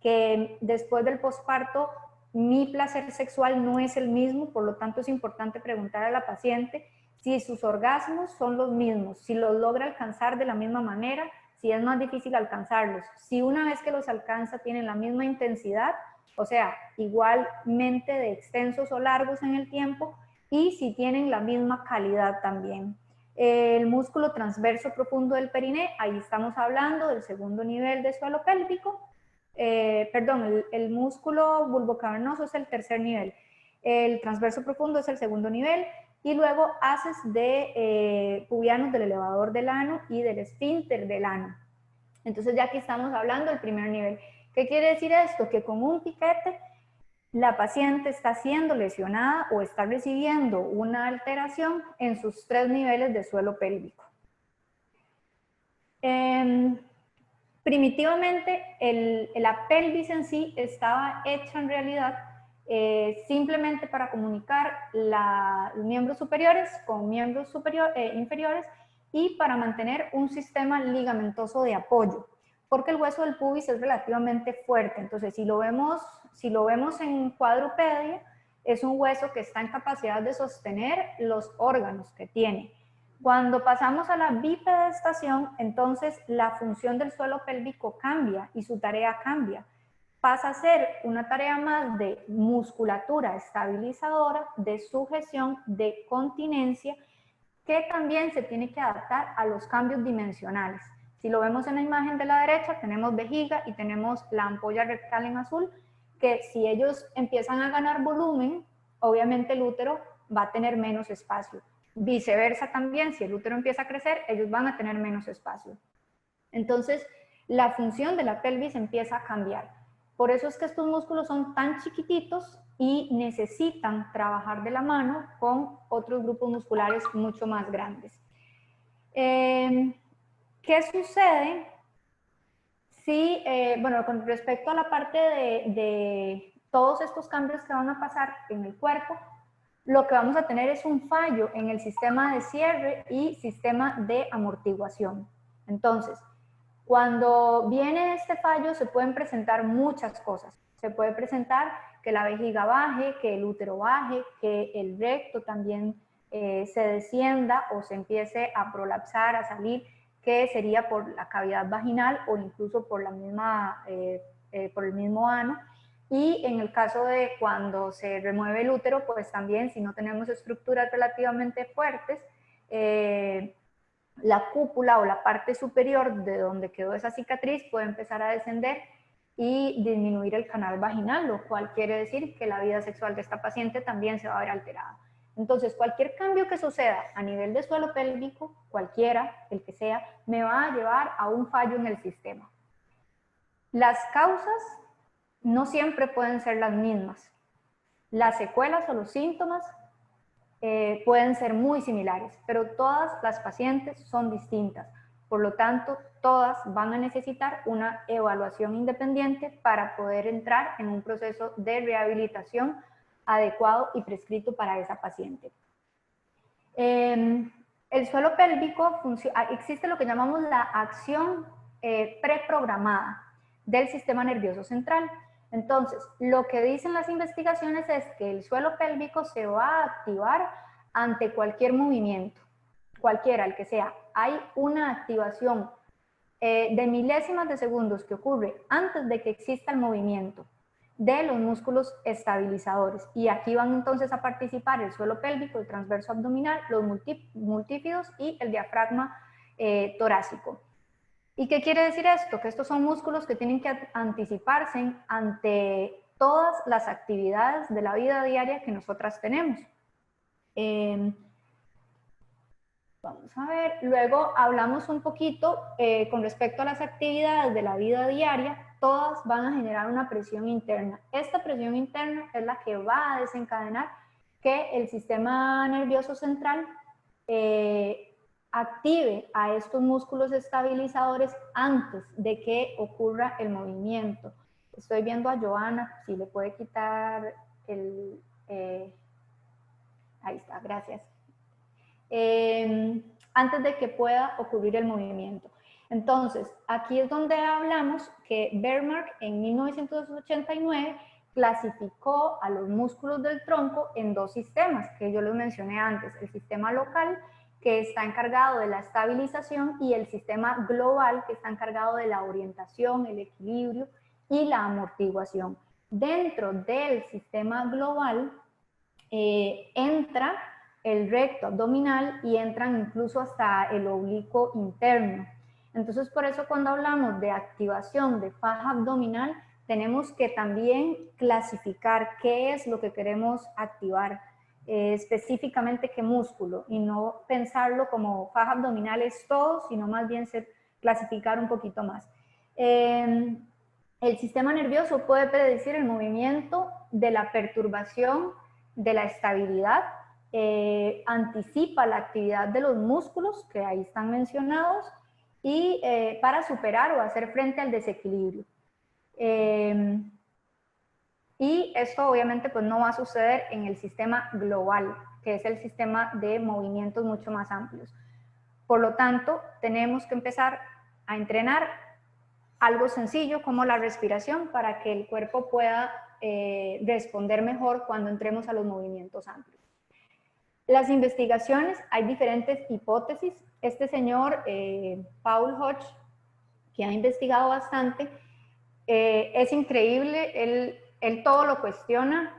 que después del posparto mi placer sexual no es el mismo, por lo tanto es importante preguntar a la paciente si sus orgasmos son los mismos, si los logra alcanzar de la misma manera, si es más difícil alcanzarlos, si una vez que los alcanza tienen la misma intensidad, o sea, igualmente de extensos o largos en el tiempo, y si tienen la misma calidad también. El músculo transverso profundo del periné, ahí estamos hablando del segundo nivel de suelo pélvico. El músculo bulbocavernoso es el tercer nivel. El transverso profundo es el segundo nivel. Y luego haces de pubianos del elevador del ano y del esfínter del ano. Entonces ya aquí estamos hablando del primer nivel. ¿Qué quiere decir esto? Que con un piquete la paciente está siendo lesionada o está recibiendo una alteración en sus 3 niveles de suelo pélvico. Primitivamente, la pelvis en sí estaba hecha en realidad simplemente para comunicar los miembros superiores con miembros inferiores y para mantener un sistema ligamentoso de apoyo, porque el hueso del pubis es relativamente fuerte. Entonces, si lo vemos en cuadrupedia, es un hueso que está en capacidad de sostener los órganos que tiene. Cuando pasamos a la bipedestación, entonces la función del suelo pélvico cambia y su tarea cambia. Pasa a ser una tarea más de musculatura estabilizadora, de sujeción, de continencia, que también se tiene que adaptar a los cambios dimensionales. Si lo vemos en la imagen de la derecha, tenemos vejiga y tenemos la ampolla rectal en azul, que si ellos empiezan a ganar volumen, obviamente el útero va a tener menos espacio. Viceversa también, si el útero empieza a crecer, ellos van a tener menos espacio. Entonces, la función de la pelvis empieza a cambiar. Por eso es que estos músculos son tan chiquititos y necesitan trabajar de la mano con otros grupos musculares mucho más grandes. ¿Qué sucede si, con respecto a la parte de todos estos cambios que van a pasar en el cuerpo? Lo que vamos a tener es un fallo en el sistema de cierre y sistema de amortiguación. Entonces, cuando viene este fallo se pueden presentar muchas cosas. Se puede presentar que la vejiga baje, que el útero baje, que el recto también se descienda o se empiece a prolapsar, a salir, que sería por la cavidad vaginal o incluso por, por el mismo ano. Y en el caso de cuando se remueve el útero, pues también si no tenemos estructuras relativamente fuertes, la cúpula o la parte superior de donde quedó esa cicatriz puede empezar a descender y disminuir el canal vaginal, lo cual quiere decir que la vida sexual de esta paciente también se va a ver alterada. Entonces, cualquier cambio que suceda a nivel de suelo pélvico, cualquiera, el que sea, me va a llevar a un fallo en el sistema. Las causas no siempre pueden ser las mismas. Las secuelas o los síntomas pueden ser muy similares, pero todas las pacientes son distintas. Por lo tanto, todas van a necesitar una evaluación independiente para poder entrar en un proceso de rehabilitación adecuado y prescrito para esa paciente. El suelo pélvico existe lo que llamamos la acción preprogramada del sistema nervioso central. Entonces, lo que dicen las investigaciones es que el suelo pélvico se va a activar ante cualquier movimiento, cualquiera, el que sea. Hay una activación de milésimas de segundos que ocurre antes de que exista el movimiento de los músculos estabilizadores. Y aquí van entonces a participar el suelo pélvico, el transverso abdominal, los multífidos y el diafragma torácico. ¿Y qué quiere decir esto? Que estos son músculos que tienen que anticiparse ante todas las actividades de la vida diaria que nosotras tenemos. Vamos a ver, luego hablamos un poquito con respecto a las actividades de la vida diaria, todas van a generar una presión interna. Esta presión interna es la que va a desencadenar que el sistema nervioso central active a estos músculos estabilizadores antes de que ocurra el movimiento. Estoy viendo a Joana, si le puede quitar el... ahí está, gracias. Antes de que pueda ocurrir el movimiento. Entonces, aquí es donde hablamos que Bermark en 1989 clasificó a los músculos del tronco en dos sistemas, que yo les mencioné antes, el sistema local, que está encargado de la estabilización, y el sistema global, que está encargado de la orientación, el equilibrio y la amortiguación. Dentro del sistema global entra el recto abdominal y entran incluso hasta el oblicuo interno. Entonces, por eso cuando hablamos de activación de faja abdominal, tenemos que también clasificar qué es lo que queremos activar, específicamente qué músculo, y no pensarlo como faja abdominal es todo, sino más bien clasificar un poquito más. El sistema nervioso puede predecir el movimiento de la perturbación de la estabilidad, anticipa la actividad de los músculos que ahí están mencionados y para superar o hacer frente al desequilibrio. Y esto obviamente pues no va a suceder en el sistema global, que es el sistema de movimientos mucho más amplios. Por lo tanto, tenemos que empezar a entrenar algo sencillo como la respiración para que el cuerpo pueda responder mejor cuando entremos a los movimientos amplios. Las investigaciones, hay diferentes hipótesis. Este señor, Paul Hodge, que ha investigado bastante, es increíble, él todo lo cuestiona,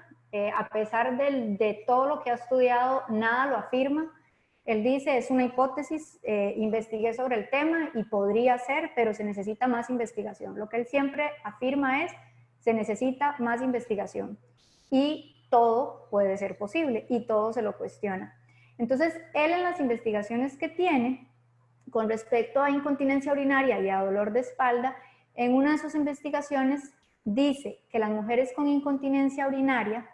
a pesar de todo lo que ha estudiado, nada lo afirma. Él dice, es una hipótesis, investigué sobre el tema y podría ser, pero se necesita más investigación. Lo que él siempre afirma es, se necesita más investigación. Y todo puede ser posible y todo se lo cuestiona. Entonces, él en las investigaciones que tiene con respecto a incontinencia urinaria y a dolor de espalda, en una de sus investigaciones dice que las mujeres con incontinencia urinaria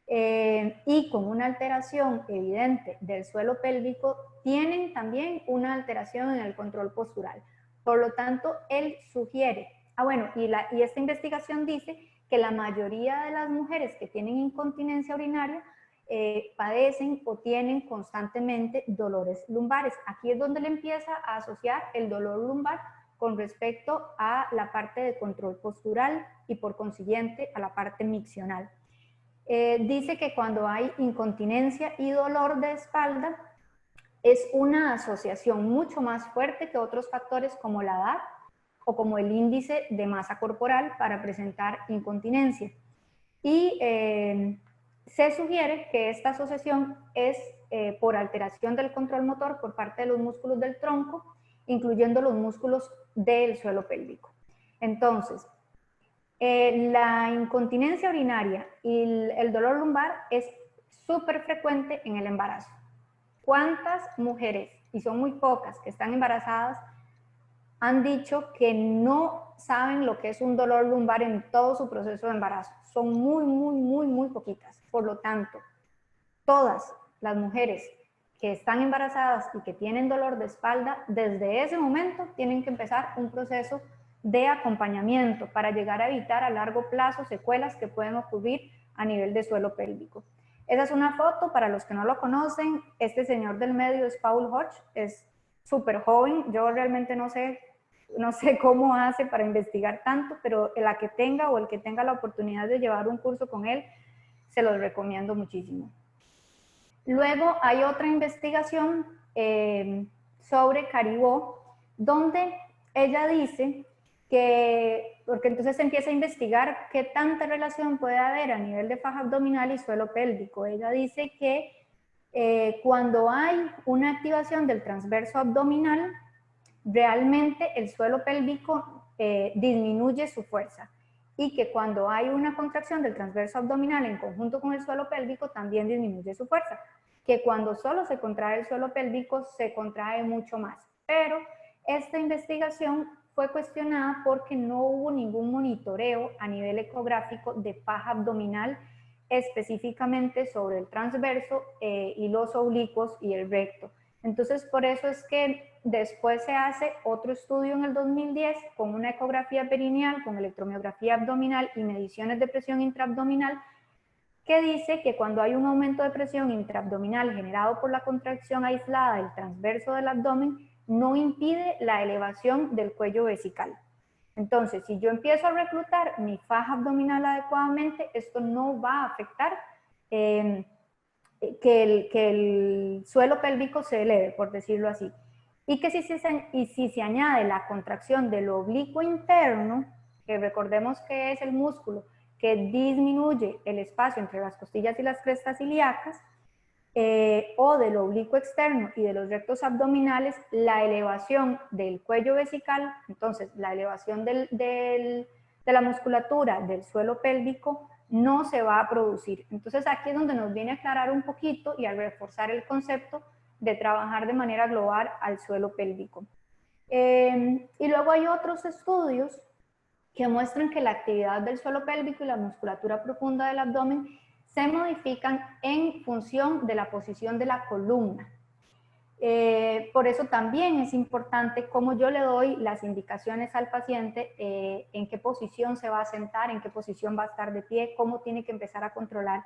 y con una alteración evidente del suelo pélvico tienen también una alteración en el control postural. Por lo tanto, él sugiere, y esta investigación dice que la mayoría de las mujeres que tienen incontinencia urinaria padecen o tienen constantemente dolores lumbares. Aquí es donde le empieza a asociar el dolor lumbar con respecto a la parte de control postural y por consiguiente a la parte miccional. Dice que cuando hay incontinencia y dolor de espalda es una asociación mucho más fuerte que otros factores como la edad o como el índice de masa corporal para presentar incontinencia. Y se sugiere que esta asociación es por alteración del control motor por parte de los músculos del tronco, incluyendo los músculos del suelo pélvico. Entonces, la incontinencia urinaria y el dolor lumbar es súper frecuente en el embarazo. ¿Cuántas mujeres, y son muy pocas, que están embarazadas, han dicho que no saben lo que es un dolor lumbar en todo su proceso de embarazo? Son muy poquitas. Por lo tanto, todas las mujeres que están embarazadas y que tienen dolor de espalda, desde ese momento tienen que empezar un proceso de acompañamiento para llegar a evitar a largo plazo secuelas que pueden ocurrir a nivel de suelo pélvico. Esa es una foto, para los que no lo conocen, este señor del medio es Paul Hodge, es súper joven, yo realmente no sé cómo hace para investigar tanto, pero la que tenga o el que tenga la oportunidad de llevar un curso con él, se los recomiendo muchísimo. Luego hay otra investigación sobre Caribó, donde ella dice que, porque entonces se empieza a investigar qué tanta relación puede haber a nivel de faja abdominal y suelo pélvico. Ella dice que cuando hay una activación del transverso abdominal, realmente el suelo pélvico disminuye su fuerza y que cuando hay una contracción del transverso abdominal en conjunto con el suelo pélvico también disminuye su fuerza, que cuando solo se contrae el suelo pélvico se contrae mucho más. Pero esta investigación fue cuestionada porque no hubo ningún monitoreo a nivel ecográfico de faja abdominal específicamente sobre el transverso y los oblicuos y el recto. Entonces, por eso es que después se hace otro estudio en el 2010 con una ecografía perineal, con electromiografía abdominal y mediciones de presión intraabdominal, que dice que cuando hay un aumento de presión intraabdominal generado por la contracción aislada del transverso del abdomen, no impide la elevación del cuello vesical. Entonces, si yo empiezo a reclutar mi faja abdominal adecuadamente, esto no va a afectar que el suelo pélvico se eleve, por decirlo así. Y que si se añade la contracción del oblicuo interno, que recordemos que es el músculo que disminuye el espacio entre las costillas y las crestas ilíacas, o del oblicuo externo y de los rectos abdominales, la elevación del cuello vesical, entonces la elevación de la musculatura del suelo pélvico no se va a producir. Entonces aquí es donde nos viene a aclarar un poquito y a reforzar el concepto de trabajar de manera global al suelo pélvico. Y luego hay otros estudios que muestran que la actividad del suelo pélvico y la musculatura profunda del abdomen se modifican en función de la posición de la columna. Por eso también es importante cómo yo le doy las indicaciones al paciente, en qué posición se va a sentar, en qué posición va a estar de pie, cómo tiene que empezar a controlar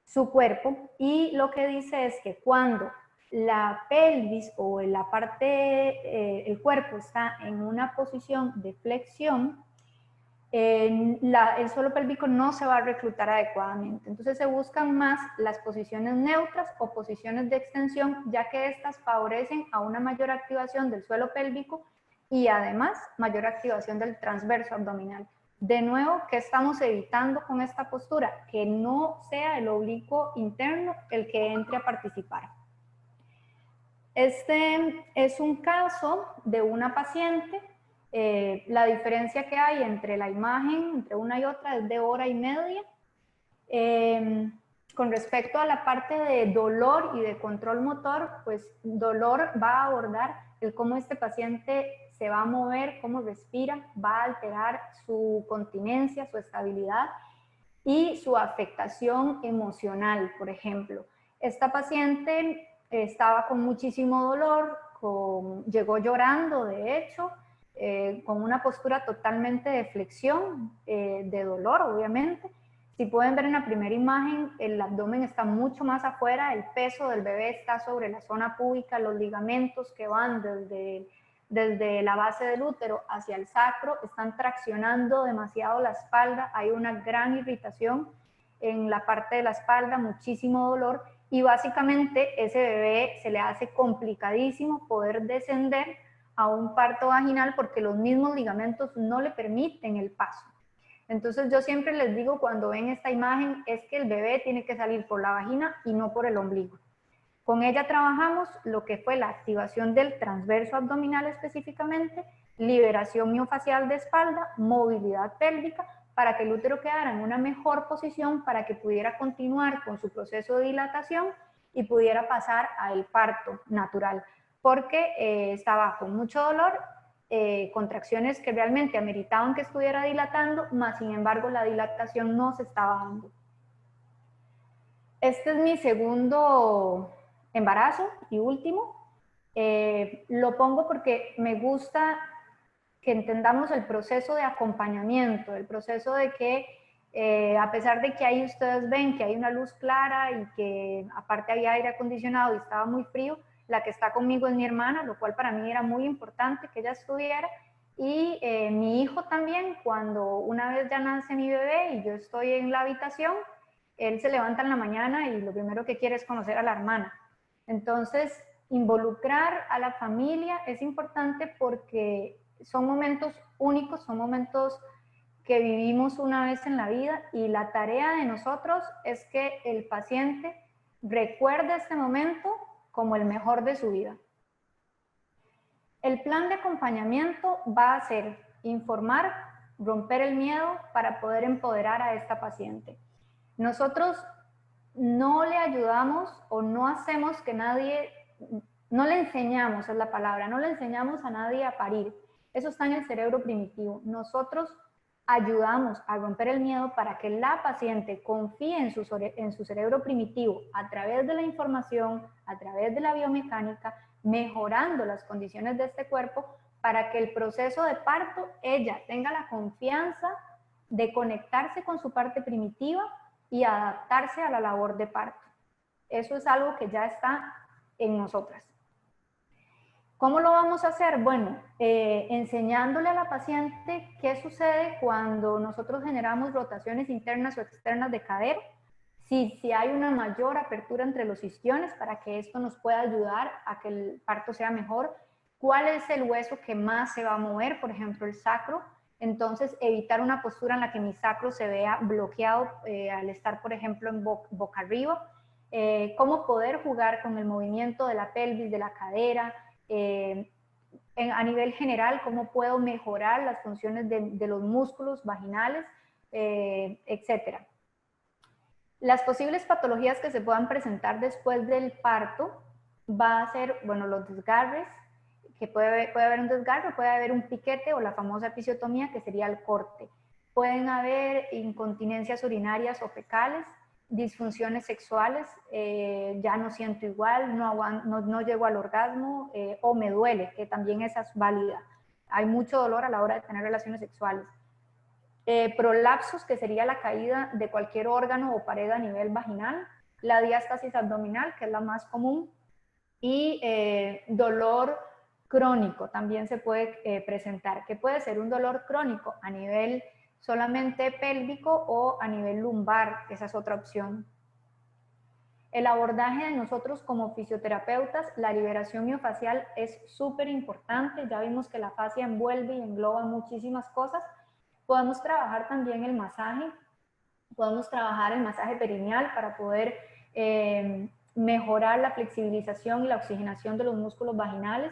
su cuerpo. Y lo que dice es que cuando la pelvis o la parte, el cuerpo está en una posición de flexión, el suelo pélvico no se va a reclutar adecuadamente. Entonces se buscan más las posiciones neutras o posiciones de extensión, ya que estas favorecen a una mayor activación del suelo pélvico y además mayor activación del transverso abdominal. De nuevo, ¿qué estamos evitando con esta postura? Que no sea el oblicuo interno el que entre a participar. Este es un caso de una paciente. La diferencia que hay entre la imagen, entre una y otra, es de 1.5 horas. Con respecto a la parte de dolor y de control motor, pues dolor va a abordar el cómo este paciente se va a mover, cómo respira, va a alterar su continencia, su estabilidad y su afectación emocional, por ejemplo. Esta paciente estaba con muchísimo dolor, llegó llorando, de hecho, con una postura totalmente de flexión, de dolor, obviamente. Si pueden ver en la primera imagen, el abdomen está mucho más afuera, el peso del bebé está sobre la zona púbica, los ligamentos que van desde la base del útero hacia el sacro están traccionando demasiado la espalda, hay una gran irritación en la parte de la espalda, muchísimo dolor, y básicamente ese bebé se le hace complicadísimo poder descender a un parto vaginal porque los mismos ligamentos no le permiten el paso. Entonces yo siempre les digo cuando ven esta imagen es que el bebé tiene que salir por la vagina y no por el ombligo. Con ella trabajamos lo que fue la activación del transverso abdominal específicamente, liberación miofacial de espalda, movilidad pélvica, para que el útero quedara en una mejor posición para que pudiera continuar con su proceso de dilatación y pudiera pasar al parto natural, porque estaba con mucho dolor, contracciones que realmente ameritaban que estuviera dilatando, mas sin embargo la dilatación no se estaba dando. Este es mi segundo embarazo y último. Lo pongo porque me gusta que entendamos el proceso de acompañamiento, el proceso de que a pesar de que ahí ustedes ven que hay una luz clara y que aparte había aire acondicionado y estaba muy frío, la que está conmigo es mi hermana, lo cual para mí era muy importante que ella estuviera, y mi hijo también. Cuando una vez ya nace mi bebé y yo estoy en la habitación, él se levanta en la mañana y lo primero que quiere es conocer a la hermana. Entonces, involucrar a la familia es importante porque son momentos únicos, son momentos que vivimos una vez en la vida, y la tarea de nosotros es que el paciente recuerde este momento como el mejor de su vida. El plan de acompañamiento va a ser informar, romper el miedo para poder empoderar a esta paciente. Nosotros no le ayudamos o no hacemos que nadie, no le enseñamos, es la palabra, no le enseñamos a nadie a parir. Eso está en el cerebro primitivo. Nosotros ayudamos a romper el miedo para que la paciente confíe en su cerebro primitivo a través de la información, a través de la biomecánica, mejorando las condiciones de este cuerpo para que el proceso de parto ella tenga la confianza de conectarse con su parte primitiva y adaptarse a la labor de parto. Eso es algo que ya está en nosotras. ¿Cómo lo vamos a hacer? Bueno, enseñándole a la paciente qué sucede cuando nosotros generamos rotaciones internas o externas de cadera, si hay una mayor apertura entre los isquiones para que esto nos pueda ayudar a que el parto sea mejor, cuál es el hueso que más se va a mover, por ejemplo el sacro. Entonces evitar una postura en la que mi sacro se vea bloqueado al estar, por ejemplo, en boca arriba. cómo poder jugar con el movimiento de la pelvis, de la cadera, a nivel general, cómo puedo mejorar las funciones de los músculos vaginales, etc. Las posibles patologías que se puedan presentar después del parto va a ser, bueno, los desgarres, que puede haber un desgarre, puede haber un piquete o la famosa episiotomía, que sería el corte. Pueden haber incontinencias urinarias o fecales, disfunciones sexuales, ya no siento igual, no llego al orgasmo, o me duele, que también esa es válida. Hay mucho dolor a la hora de tener relaciones sexuales. Prolapsus, que sería la caída de cualquier órgano o pared a nivel vaginal, la diástasis abdominal, que es la más común, y dolor crónico también se puede presentar, que puede ser un dolor crónico a nivel solamente pélvico o a nivel lumbar, esa es otra opción. El abordaje de nosotros como fisioterapeutas, la liberación miofacial es súper importante, ya vimos que la fascia envuelve y engloba muchísimas cosas. Podemos trabajar también el masaje, podemos trabajar el masaje perineal para poder mejorar la flexibilización y la oxigenación de los músculos vaginales.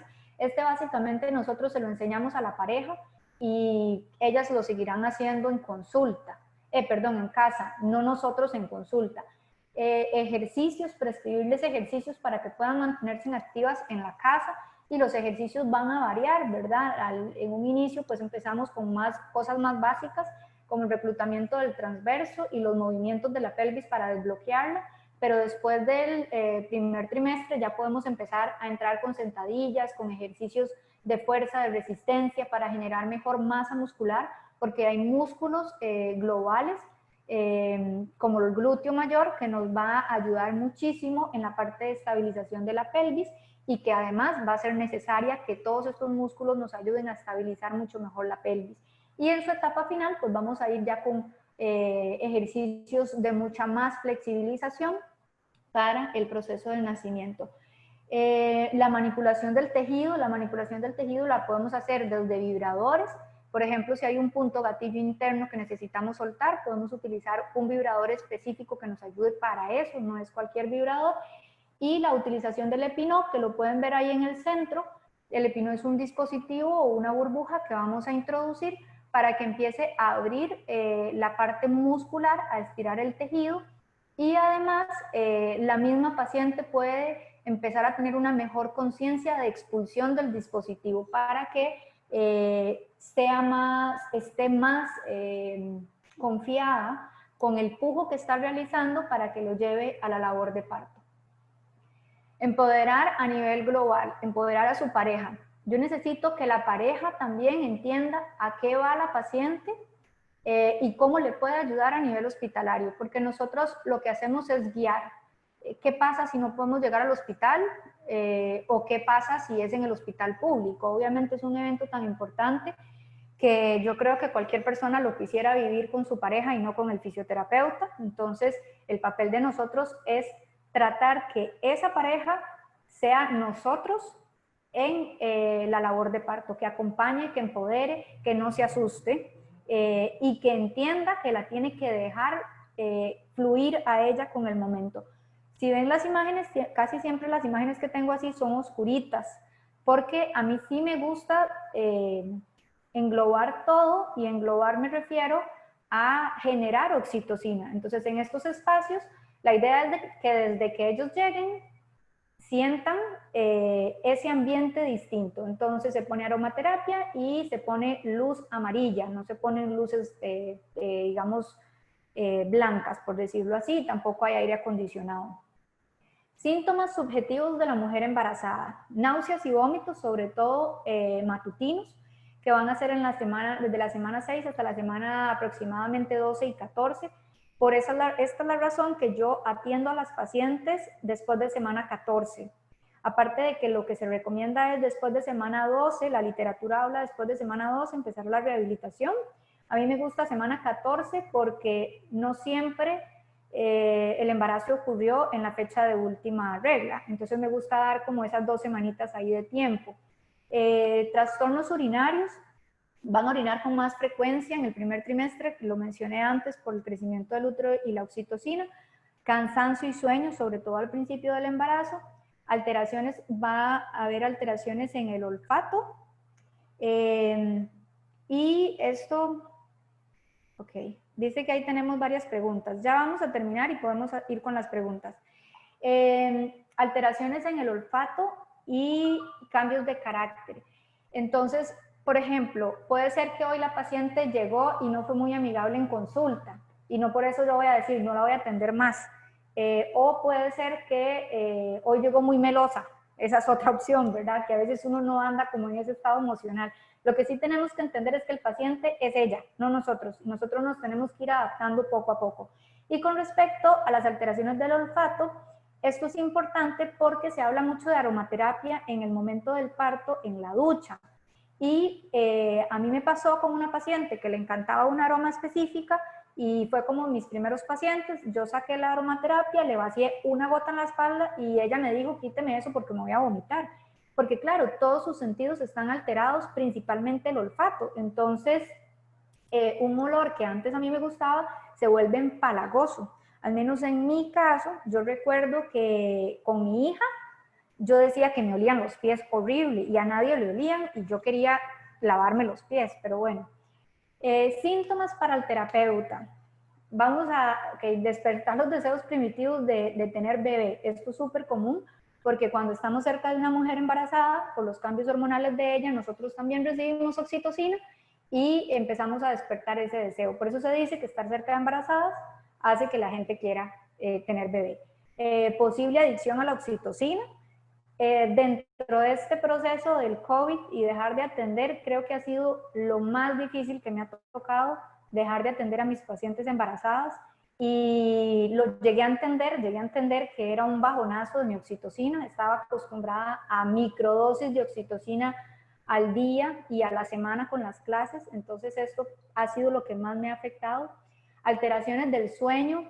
Básicamente nosotros se lo enseñamos a la pareja y ellas lo seguirán haciendo en consulta, en casa, no nosotros en consulta. Ejercicios, prescribirles ejercicios para que puedan mantenerse activas en la casa, y los ejercicios van a variar, ¿verdad? En un inicio pues empezamos con cosas más básicas, como el reclutamiento del transverso y los movimientos de la pelvis para desbloquearla, pero después del primer trimestre ya podemos empezar a entrar con sentadillas, con ejercicios de fuerza, de resistencia, para generar mejor masa muscular, porque hay músculos globales, como el glúteo mayor, que nos va a ayudar muchísimo en la parte de estabilización de la pelvis, y que además va a ser necesaria que todos estos músculos nos ayuden a estabilizar mucho mejor la pelvis. Y en su etapa final, pues vamos a ir ya con ejercicios de mucha más flexibilización para el proceso del nacimiento. La manipulación del tejido la podemos hacer desde vibradores. Por ejemplo, si hay un punto gatillo interno que necesitamos soltar, podemos utilizar un vibrador específico que nos ayude para eso, no es cualquier vibrador. Y la utilización del Epinó, que lo pueden ver ahí en el centro. El Epinó es un dispositivo o una burbuja que vamos a introducir para que empiece a abrir la parte muscular, a estirar el tejido, y además la misma paciente puede empezar a tener una mejor conciencia de expulsión del dispositivo para que esté más confiada con el pujo que está realizando para que lo lleve a la labor de parto. Empoderar a nivel global, empoderar a su pareja. Yo necesito que la pareja también entienda a qué va la paciente y cómo le puede ayudar a nivel hospitalario, porque nosotros lo que hacemos es guiar. ¿Qué pasa si no podemos llegar al hospital? ¿O qué pasa si es en el hospital público? Obviamente es un evento tan importante que yo creo que cualquier persona lo quisiera vivir con su pareja y no con el fisioterapeuta. Entonces, el papel de nosotros es tratar que esa pareja sea nosotros en la labor de parto, que acompañe, que empodere, que no se asuste y que entienda que la tiene que dejar fluir a ella con el momento. Si ven las imágenes, casi siempre las imágenes que tengo así son oscuritas, porque a mí sí me gusta englobar todo, y englobar me refiero a generar oxitocina. Entonces, en estos espacios, la idea es que desde que ellos lleguen, sientan ese ambiente distinto. Entonces, se pone aromaterapia y se pone luz amarilla, no se ponen luces, digamos, blancas, por decirlo así, tampoco hay aire acondicionado. Síntomas subjetivos de la mujer embarazada: náuseas y vómitos, sobre todo matutinos, que van a ser desde la semana 6 hasta la semana aproximadamente 12 y 14. Por eso esta es la razón que yo atiendo a las pacientes después de semana 14. Aparte de que lo que se recomienda es después de semana 12, la literatura habla después de semana 12 empezar la rehabilitación. A mí me gusta semana 14 porque no siempre el embarazo ocurrió en la fecha de última regla. Entonces me gusta dar como esas 2 semanitas ahí de tiempo. Trastornos urinarios: van a orinar con más frecuencia en el primer trimestre, que lo mencioné antes por el crecimiento del útero y la oxitocina. cansancio y sueño, sobre todo al principio del embarazo, alteraciones, va a haber alteraciones en el olfato, y esto, ok, dice que ahí tenemos varias preguntas. Ya vamos a terminar y podemos ir con las preguntas. Alteraciones en el olfato y cambios de carácter. Entonces, por ejemplo, puede ser que hoy la paciente llegó y no fue muy amigable en consulta y no por eso yo voy a decir, no la voy a atender más. O puede ser que hoy llegó muy melosa. Esa es otra opción, ¿verdad? Que a veces uno no anda como en ese estado emocional. Lo que sí tenemos que entender es que el paciente es ella, no nosotros. Nosotros nos tenemos que ir adaptando poco a poco. Y con respecto a las alteraciones del olfato, esto es importante porque se habla mucho de aromaterapia en el momento del parto en la ducha. Y a mí me pasó con una paciente que le encantaba una aroma específica y fue como mis primeros pacientes. Yo saqué la aromaterapia, le vacié una gota en la espalda y ella me dijo, quíteme eso porque me voy a vomitar. Porque claro, todos sus sentidos están alterados, principalmente el olfato. Entonces, un olor que antes a mí me gustaba se vuelve empalagoso. Al menos en mi caso, yo recuerdo que con mi hija, yo decía que me olían los pies horrible y a nadie le olían y yo quería lavarme los pies, pero bueno. Síntomas para el terapeuta. Vamos a despertar los deseos primitivos de tener bebé. Esto es súper común porque cuando estamos cerca de una mujer embarazada, por los cambios hormonales de ella, nosotros también recibimos oxitocina y empezamos a despertar ese deseo. Por eso se dice que estar cerca de embarazadas hace que la gente quiera tener bebé. Posible adicción a la oxitocina. Dentro de este proceso del COVID y dejar de atender, creo que ha sido lo más difícil que me ha tocado, dejar de atender a mis pacientes embarazadas, y lo llegué a entender que era un bajonazo de mi oxitocina. Estaba acostumbrada a microdosis de oxitocina al día y a la semana con las clases, entonces esto ha sido lo que más me ha afectado. Alteraciones del sueño,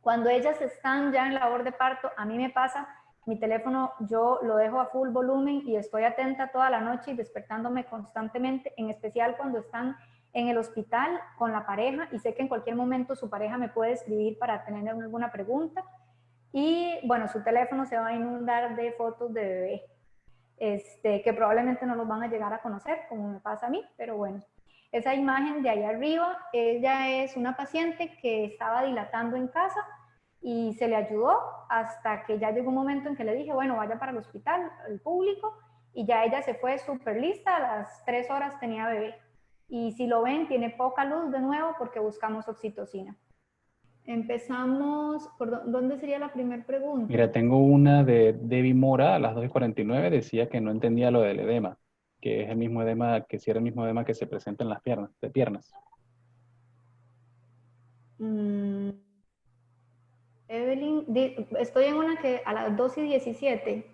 cuando ellas están ya en labor de parto, a mí me pasa, mi teléfono yo lo dejo a full volumen y estoy atenta toda la noche y despertándome constantemente, en especial cuando están en el hospital con la pareja y sé que en cualquier momento su pareja me puede escribir para tener alguna pregunta. Y bueno, su teléfono se va a inundar de fotos de bebé, que probablemente no los van a llegar a conocer, como me pasa a mí, pero bueno. Esa imagen de ahí arriba, ella es una paciente que estaba dilatando en casa y se le ayudó hasta que ya llegó un momento en que le dije, bueno, vaya para el hospital, el público, y ya ella se fue súper lista, a las 3 horas tenía bebé. Y si lo ven, tiene poca luz de nuevo porque buscamos oxitocina. Empezamos, ¿por dónde sería la primera pregunta? Mira, tengo una de Debbie Mora a las 2:49, decía que no entendía lo del edema, que es el mismo edema, que si era el mismo edema que se presenta en las piernas, de piernas. Evelyn, estoy en una que a las 2:17.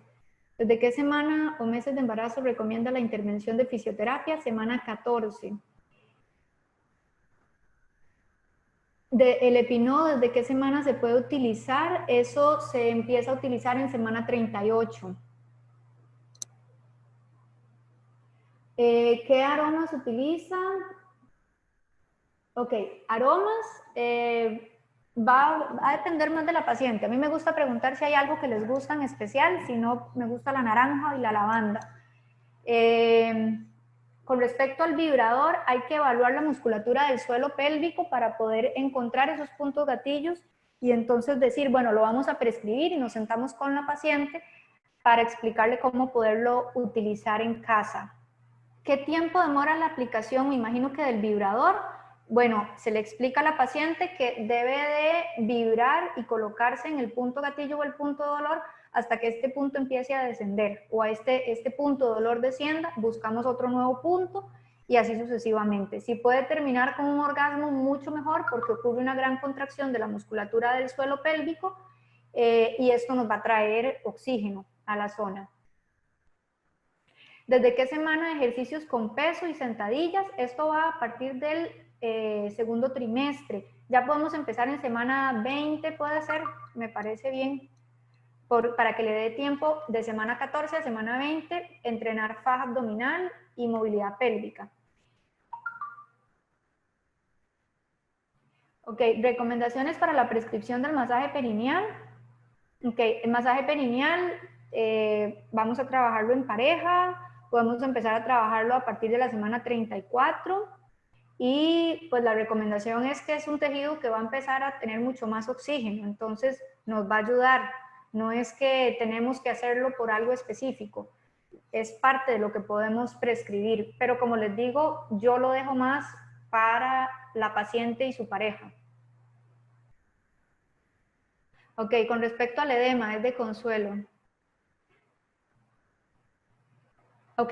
¿Desde qué semana o meses de embarazo recomienda la intervención de fisioterapia? Semana 14. El Epinó, ¿desde qué semana se puede utilizar? Eso se empieza a utilizar en semana 38. ¿Qué aromas utilizan? Ok, aromas va a depender más de la paciente. A mí me gusta preguntar si hay algo que les gusta en especial, si no, me gusta la naranja y la lavanda. Con respecto al vibrador, hay que evaluar la musculatura del suelo pélvico para poder encontrar esos puntos gatillos y entonces decir, bueno, lo vamos a prescribir y nos sentamos con la paciente para explicarle cómo poderlo utilizar en casa. ¿Qué tiempo demora la aplicación? Me imagino que del vibrador. Bueno, se le explica a la paciente que debe de vibrar y colocarse en el punto gatillo o el punto de dolor hasta que este punto empiece a descender, o a este punto de dolor descienda, buscamos otro nuevo punto y así sucesivamente. Si puede terminar con un orgasmo, mucho mejor, porque ocurre una gran contracción de la musculatura del suelo pélvico y esto nos va a traer oxígeno a la zona. ¿Desde qué semana ejercicios con peso y sentadillas? Esto va a partir del segundo trimestre. Ya podemos empezar en semana 20, puede ser, me parece bien, para que le dé tiempo de semana 14 a semana 20, entrenar faja abdominal y movilidad pélvica. Ok, recomendaciones para la prescripción del masaje perineal. Ok, el masaje perineal vamos a trabajarlo en pareja, podemos empezar a trabajarlo a partir de la semana 34 y pues la recomendación es que es un tejido que va a empezar a tener mucho más oxígeno, entonces nos va a ayudar, no es que tenemos que hacerlo por algo específico, es parte de lo que podemos prescribir, pero como les digo, yo lo dejo más para la paciente y su pareja. Ok, con respecto al edema, es de Consuelo. Ok,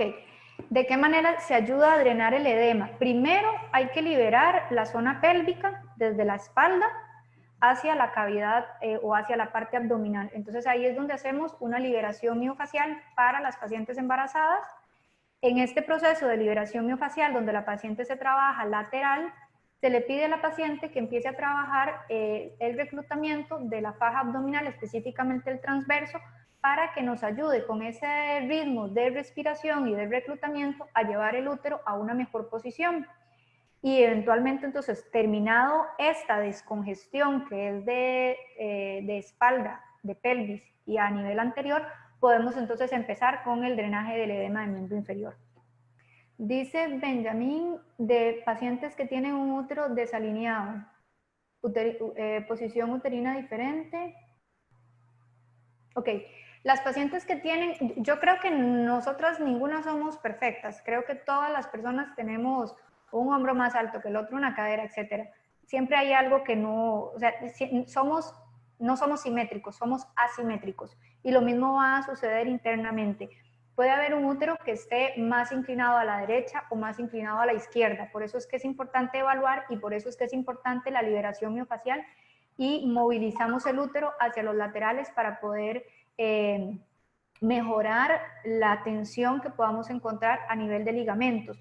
¿de qué manera se ayuda a drenar el edema? Primero hay que liberar la zona pélvica desde la espalda hacia la cavidad o hacia la parte abdominal. Entonces ahí es donde hacemos una liberación miofacial para las pacientes embarazadas. En este proceso de liberación miofacial, donde la paciente se trabaja lateral, se le pide a la paciente que empiece a trabajar el reclutamiento de la faja abdominal, específicamente el transverso, para que nos ayude con ese ritmo de respiración y de reclutamiento a llevar el útero a una mejor posición. Y eventualmente, entonces, terminado esta descongestión que es de espalda, de pelvis y a nivel anterior, podemos entonces empezar con el drenaje del edema del miembro inferior. Dice Benjamín, de pacientes que tienen un útero desalineado, posición uterina diferente. Ok, las pacientes que tienen, yo creo que nosotras ninguna somos perfectas, creo que todas las personas tenemos un hombro más alto que el otro, una cadera, etcétera. Siempre hay algo que no, o sea, no somos simétricos, somos asimétricos. Y lo mismo va a suceder internamente. Puede haber un útero que esté más inclinado a la derecha o más inclinado a la izquierda. Por eso es que es importante evaluar y por eso es que es importante la liberación miofacial y movilizamos el útero hacia los laterales para poder mejorar la tensión que podamos encontrar a nivel de ligamentos.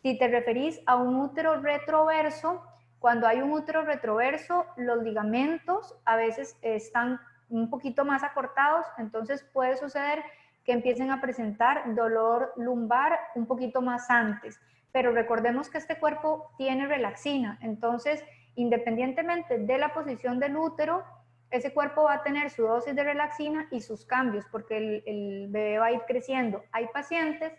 Si te referís a un útero retroverso, cuando hay un útero retroverso, los ligamentos a veces están un poquito más acortados, entonces puede suceder que empiecen a presentar dolor lumbar un poquito más antes. Pero recordemos que este cuerpo tiene relaxina, entonces independientemente de la posición del útero, ese cuerpo va a tener su dosis de relaxina y sus cambios, porque el bebé va a ir creciendo. Hay pacientes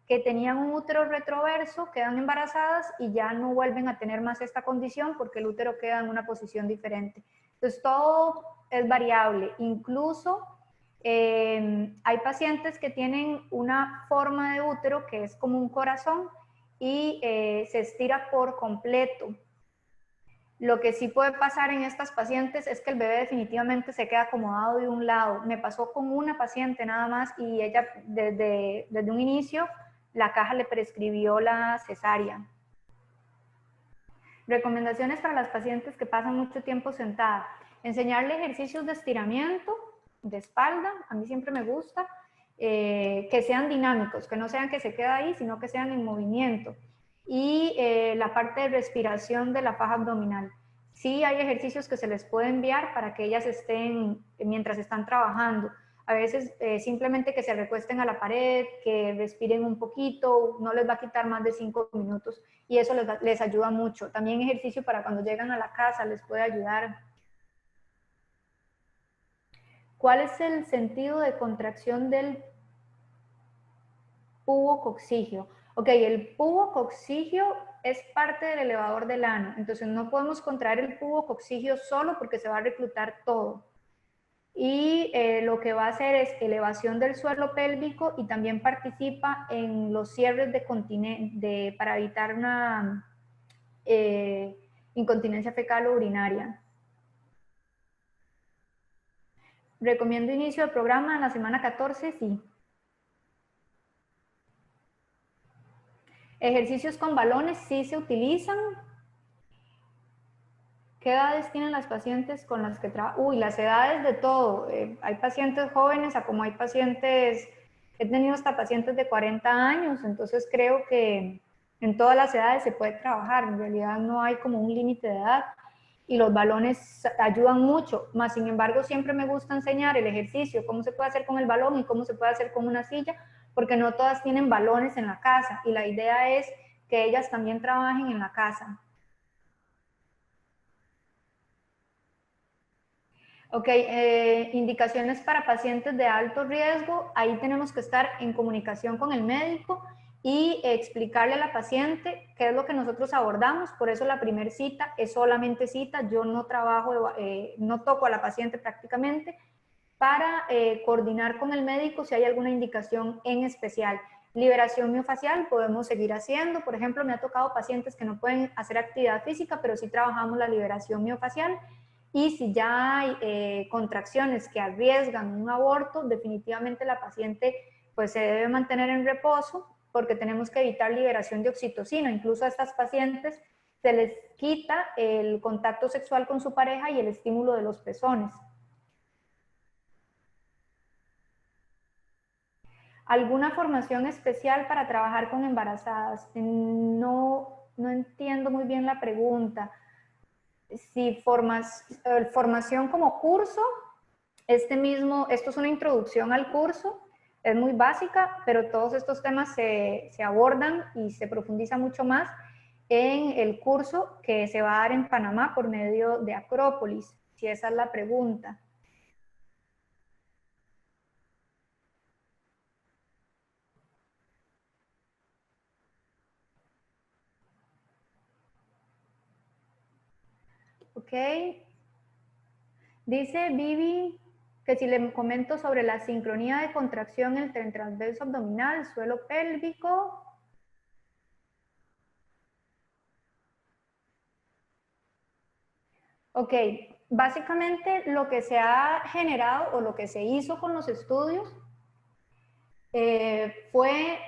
que tenían un útero retroverso, quedan embarazadas y ya no vuelven a tener más esta condición porque el útero queda en una posición diferente. Entonces todo es variable, incluso hay pacientes que tienen una forma de útero que es como un corazón y se estira por completo. Lo que sí puede pasar en estas pacientes es que el bebé definitivamente se queda acomodado de un lado. Me pasó con una paciente nada más y ella desde un inicio la caja le prescribió la cesárea. Recomendaciones para las pacientes que pasan mucho tiempo sentada. Enseñarle ejercicios de estiramiento de espalda, a mí siempre me gusta, que sean dinámicos, que no sean que se queda ahí, sino que sean en movimiento. Y la parte de respiración de la faja abdominal. Sí hay ejercicios que se les puede enviar para que ellas estén, mientras están trabajando. A veces simplemente que se recuesten a la pared, que respiren un poquito, no les va a quitar más de 5 minutos y eso les ayuda mucho. También ejercicio para cuando llegan a la casa les puede ayudar. ¿Cuál es el sentido de contracción del pubo coccigio? Ok, el pubo coccigio es parte del elevador del ano, entonces no podemos contraer el pubo coccigio solo porque se va a reclutar todo. Y lo que va a hacer es elevación del suelo pélvico y también participa en los cierres para evitar una incontinencia fecal o urinaria. ¿Recomiendo inicio del programa en la semana 14? Sí. Ejercicios con balones sí se utilizan. ¿Qué edades tienen las pacientes con las que trabajan? Uy, las edades de todo. Hay pacientes jóvenes a como hay pacientes, he tenido hasta pacientes de 40 años, entonces creo que en todas las edades se puede trabajar. En realidad no hay como un límite de edad y los balones ayudan mucho. Más sin embargo, siempre me gusta enseñar el ejercicio, cómo se puede hacer con el balón y cómo se puede hacer con una silla, porque no todas tienen balones en la casa y la idea es que ellas también trabajen en la casa. Ok, indicaciones para pacientes de alto riesgo. Ahí tenemos que estar en comunicación con el médico y explicarle a la paciente qué es lo que nosotros abordamos. Por eso la primera cita es solamente cita. Yo no trabajo, no toco a la paciente prácticamente para coordinar con el médico si hay alguna indicación en especial. Liberación miofacial podemos seguir haciendo. Por ejemplo, me ha tocado pacientes que no pueden hacer actividad física, pero sí trabajamos la liberación miofacial. Y si ya hay contracciones que arriesgan un aborto, definitivamente la paciente pues se debe mantener en reposo porque tenemos que evitar liberación de oxitocina. Incluso a estas pacientes se les quita el contacto sexual con su pareja y el estímulo de los pezones. ¿Alguna formación especial para trabajar con embarazadas? No entiendo muy bien la pregunta. Si formación como curso, esto es una introducción al curso, es muy básica, pero todos estos temas se abordan y se profundiza mucho más en el curso que se va a dar en Panamá por medio de Acrópolis, si esa es la pregunta. Ok. Dice Vivi que si le comento sobre la sincronía de contracción entre el transverso abdominal, suelo pélvico. Ok, básicamente lo que se ha generado o lo que se hizo con los estudios fue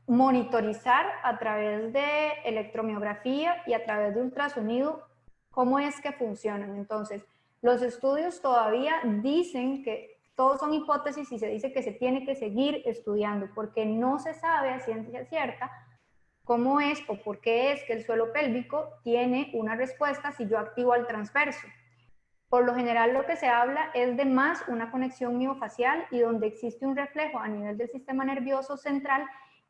monitorizar a través de electromiografía y a través de ultrasonido cómo es que funcionan. Entonces, los estudios todavía dicen que todos son hipótesis y se dice que se tiene que seguir estudiando porque no se sabe a ciencia cierta cómo es o por qué es que el suelo pélvico tiene una respuesta si yo activo al transverso. Por lo general lo que se habla es de más una conexión miofacial y donde existe un reflejo a nivel del sistema nervioso central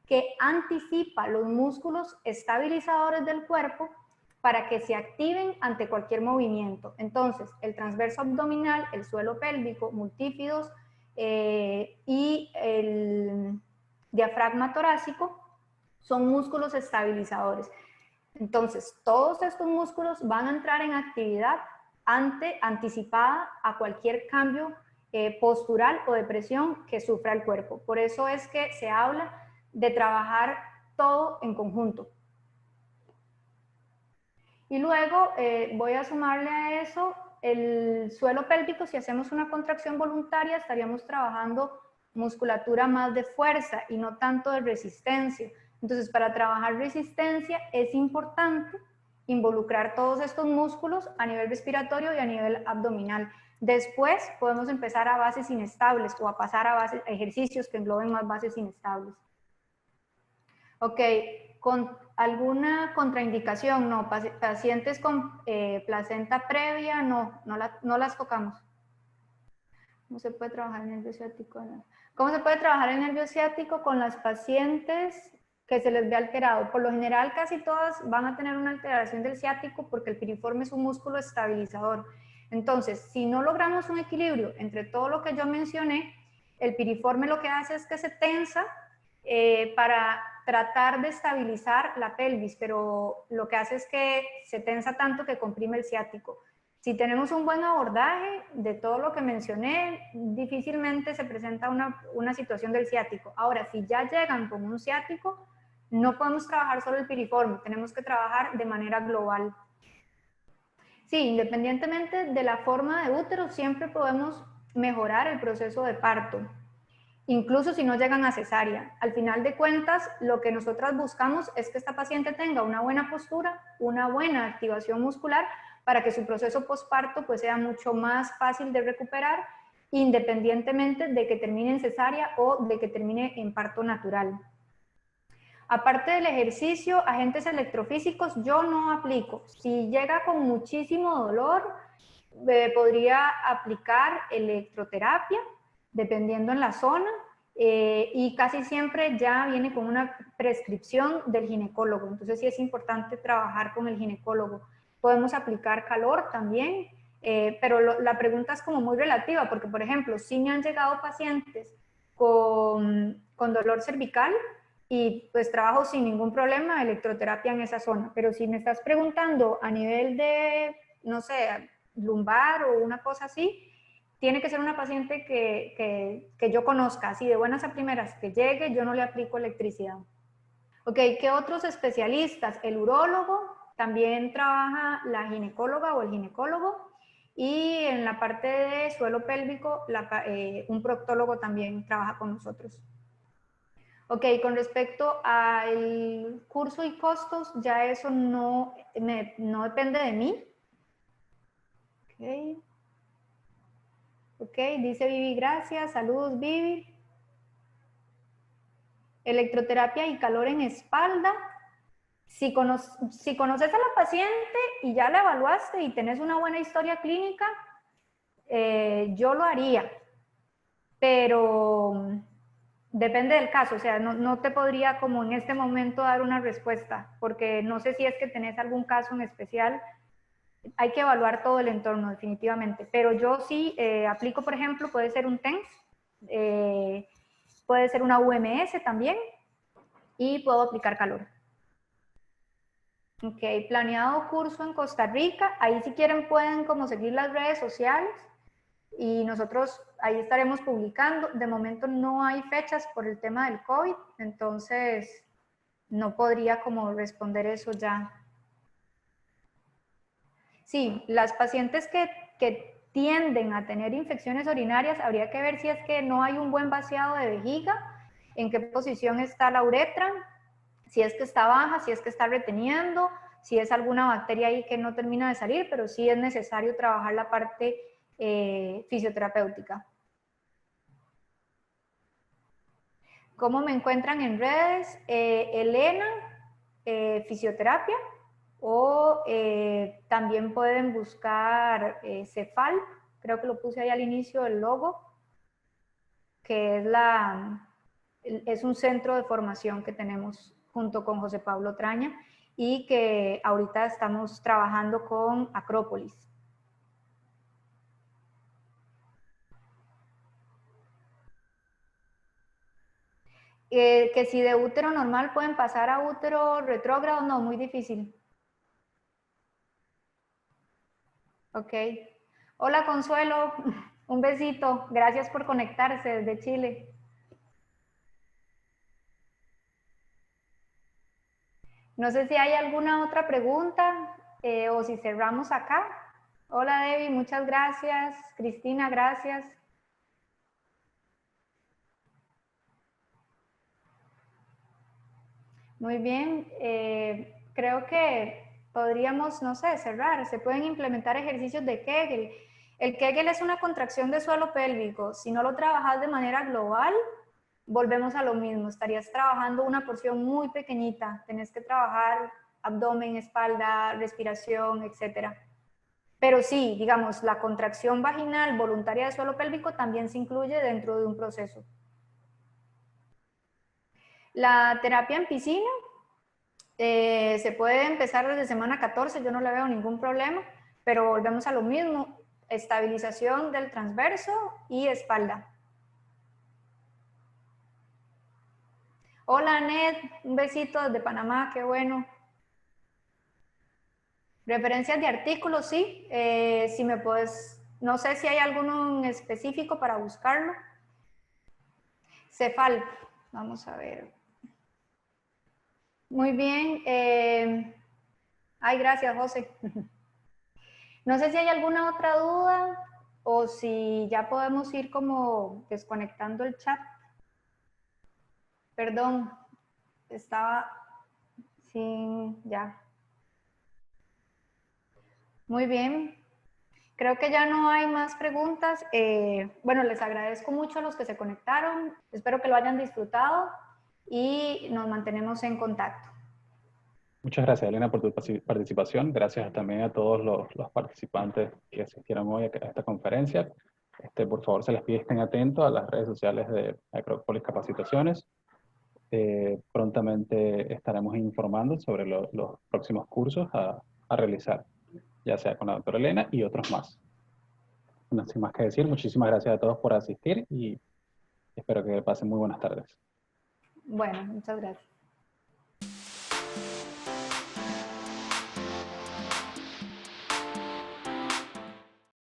que anticipa los músculos estabilizadores del cuerpo para que se activen ante cualquier movimiento. Entonces, el transverso abdominal, el suelo pélvico, multífidos y el diafragma torácico son músculos estabilizadores. Entonces, todos estos músculos van a entrar en actividad anticipada a cualquier cambio postural o de presión que sufra el cuerpo. Por eso es que se habla de trabajar todo en conjunto. Y luego voy a sumarle a eso el suelo pélvico. Si hacemos una contracción voluntaria, estaríamos trabajando musculatura más de fuerza y no tanto de resistencia. Entonces, para trabajar resistencia es importante involucrar todos estos músculos a nivel respiratorio y a nivel abdominal. Después podemos empezar a bases inestables o a pasar a ejercicios que engloben más bases inestables. Ok, ¿con alguna contraindicación? No, pacientes con placenta previa, no las tocamos. ¿Cómo se puede trabajar el nervio ciático? ¿Cómo se puede trabajar el nervio ciático con las pacientes que se les ve alterado? Por lo general, casi todas van a tener una alteración del ciático porque el piriforme es un músculo estabilizador. Entonces, si no logramos un equilibrio entre todo lo que yo mencioné, el piriforme lo que hace es que se tensa para tratar de estabilizar la pelvis, pero lo que hace es que se tensa tanto que comprime el ciático. Si tenemos un buen abordaje de todo lo que mencioné, difícilmente se presenta una situación del ciático. Ahora, si ya llegan con un ciático, no podemos trabajar solo el piriforme, tenemos que trabajar de manera global. Sí, independientemente de la forma de útero, siempre podemos mejorar el proceso de parto, incluso si no llegan a cesárea. Al final de cuentas, lo que nosotras buscamos es que esta paciente tenga una buena postura, una buena activación muscular, para que su proceso posparto pues sea mucho más fácil de recuperar, independientemente de que termine en cesárea o de que termine en parto natural. Aparte del ejercicio, agentes electrofísicos yo no aplico. Si llega con muchísimo dolor, podría aplicar electroterapia, dependiendo en la zona, y casi siempre ya viene con una prescripción del ginecólogo. Entonces sí es importante trabajar con el ginecólogo. Podemos aplicar calor también, pero la pregunta es como muy relativa, porque por ejemplo, sí me han llegado pacientes con dolor cervical y pues trabajo sin ningún problema electroterapia en esa zona, pero si me estás preguntando a nivel de, no sé, lumbar o una cosa así, tiene que ser una paciente que yo conozca, así de buenas a primeras, que llegue, yo no le aplico electricidad. Ok, ¿qué otros especialistas? El urólogo, también trabaja la ginecóloga o el ginecólogo, y en la parte de suelo pélvico, un proctólogo también trabaja con nosotros. Ok, con respecto al curso y costos, ya eso no depende de mí. Ok. Ok, dice Vivi, gracias. Saludos, Vivi. Electroterapia y calor en espalda. Si conoces a la paciente y ya la evaluaste y tenés una buena historia clínica, yo lo haría, pero depende del caso, o sea, no te podría como en este momento dar una respuesta, porque no sé si es que tenés algún caso en especial. Hay que evaluar todo el entorno definitivamente, pero yo sí aplico, por ejemplo, puede ser un TENS, puede ser una UMS también, y puedo aplicar calor. Ok, planeado curso en Costa Rica, ahí si quieren pueden como seguir las redes sociales y nosotros ahí estaremos publicando. De momento no hay fechas por el tema del COVID, entonces no podría como responder eso ya. Sí, las pacientes que tienden a tener infecciones urinarias, habría que ver si es que no hay un buen vaciado de vejiga, en qué posición está la uretra, si es que está baja, si es que está reteniendo, si es alguna bacteria ahí que no termina de salir, pero sí es necesario trabajar la parte fisioterapéutica. ¿Cómo me encuentran en redes? Elena, fisioterapia, o también pueden buscar Cefal, creo que lo puse ahí al inicio del logo, que es un centro de formación que tenemos junto con José Pablo Traña y que ahorita estamos trabajando con Acrópolis. Que si de útero normal pueden pasar a útero retrógrado, no, muy difícil. Ok. Hola Consuelo, un besito, gracias por conectarse desde Chile. No sé si hay alguna otra pregunta o si cerramos acá. Hola Debbie, muchas gracias. Cristina, gracias. Muy bien, creo que podríamos, no sé, cerrar. Se pueden implementar ejercicios de Kegel. El Kegel es una contracción de suelo pélvico. Si no lo trabajas de manera global, volvemos a lo mismo. Estarías trabajando una porción muy pequeñita. Tenés que trabajar abdomen, espalda, respiración, etcétera. Pero sí, digamos, la contracción vaginal voluntaria de suelo pélvico también se incluye dentro de un proceso. La terapia en piscina se puede empezar desde semana 14, yo no le veo ningún problema, pero volvemos a lo mismo, estabilización del transverso y espalda. Hola, Ned, un besito desde Panamá, qué bueno. Referencias de artículos, sí, si me puedes, no sé si hay alguno en específico para buscarlo. Cefal, vamos a ver. Muy bien. Ay, gracias, José. No sé si hay alguna otra duda o si ya podemos ir como desconectando el chat. Perdón, estaba sin ya. Muy bien. Creo que ya no hay más preguntas. Bueno, les agradezco mucho a los que se conectaron. Espero que lo hayan disfrutado y nos mantenemos en contacto. Muchas gracias, Elena, por tu participación. Gracias también a todos los participantes que asistieron hoy a esta conferencia. Por favor, se les pide estén atentos a las redes sociales de Acrópolis Capacitaciones. Prontamente estaremos informando sobre los próximos cursos a realizar, ya sea con la doctora Elena y otros más. No sin más que decir, muchísimas gracias a todos por asistir y espero que pasen muy buenas tardes. Bueno, muchas gracias.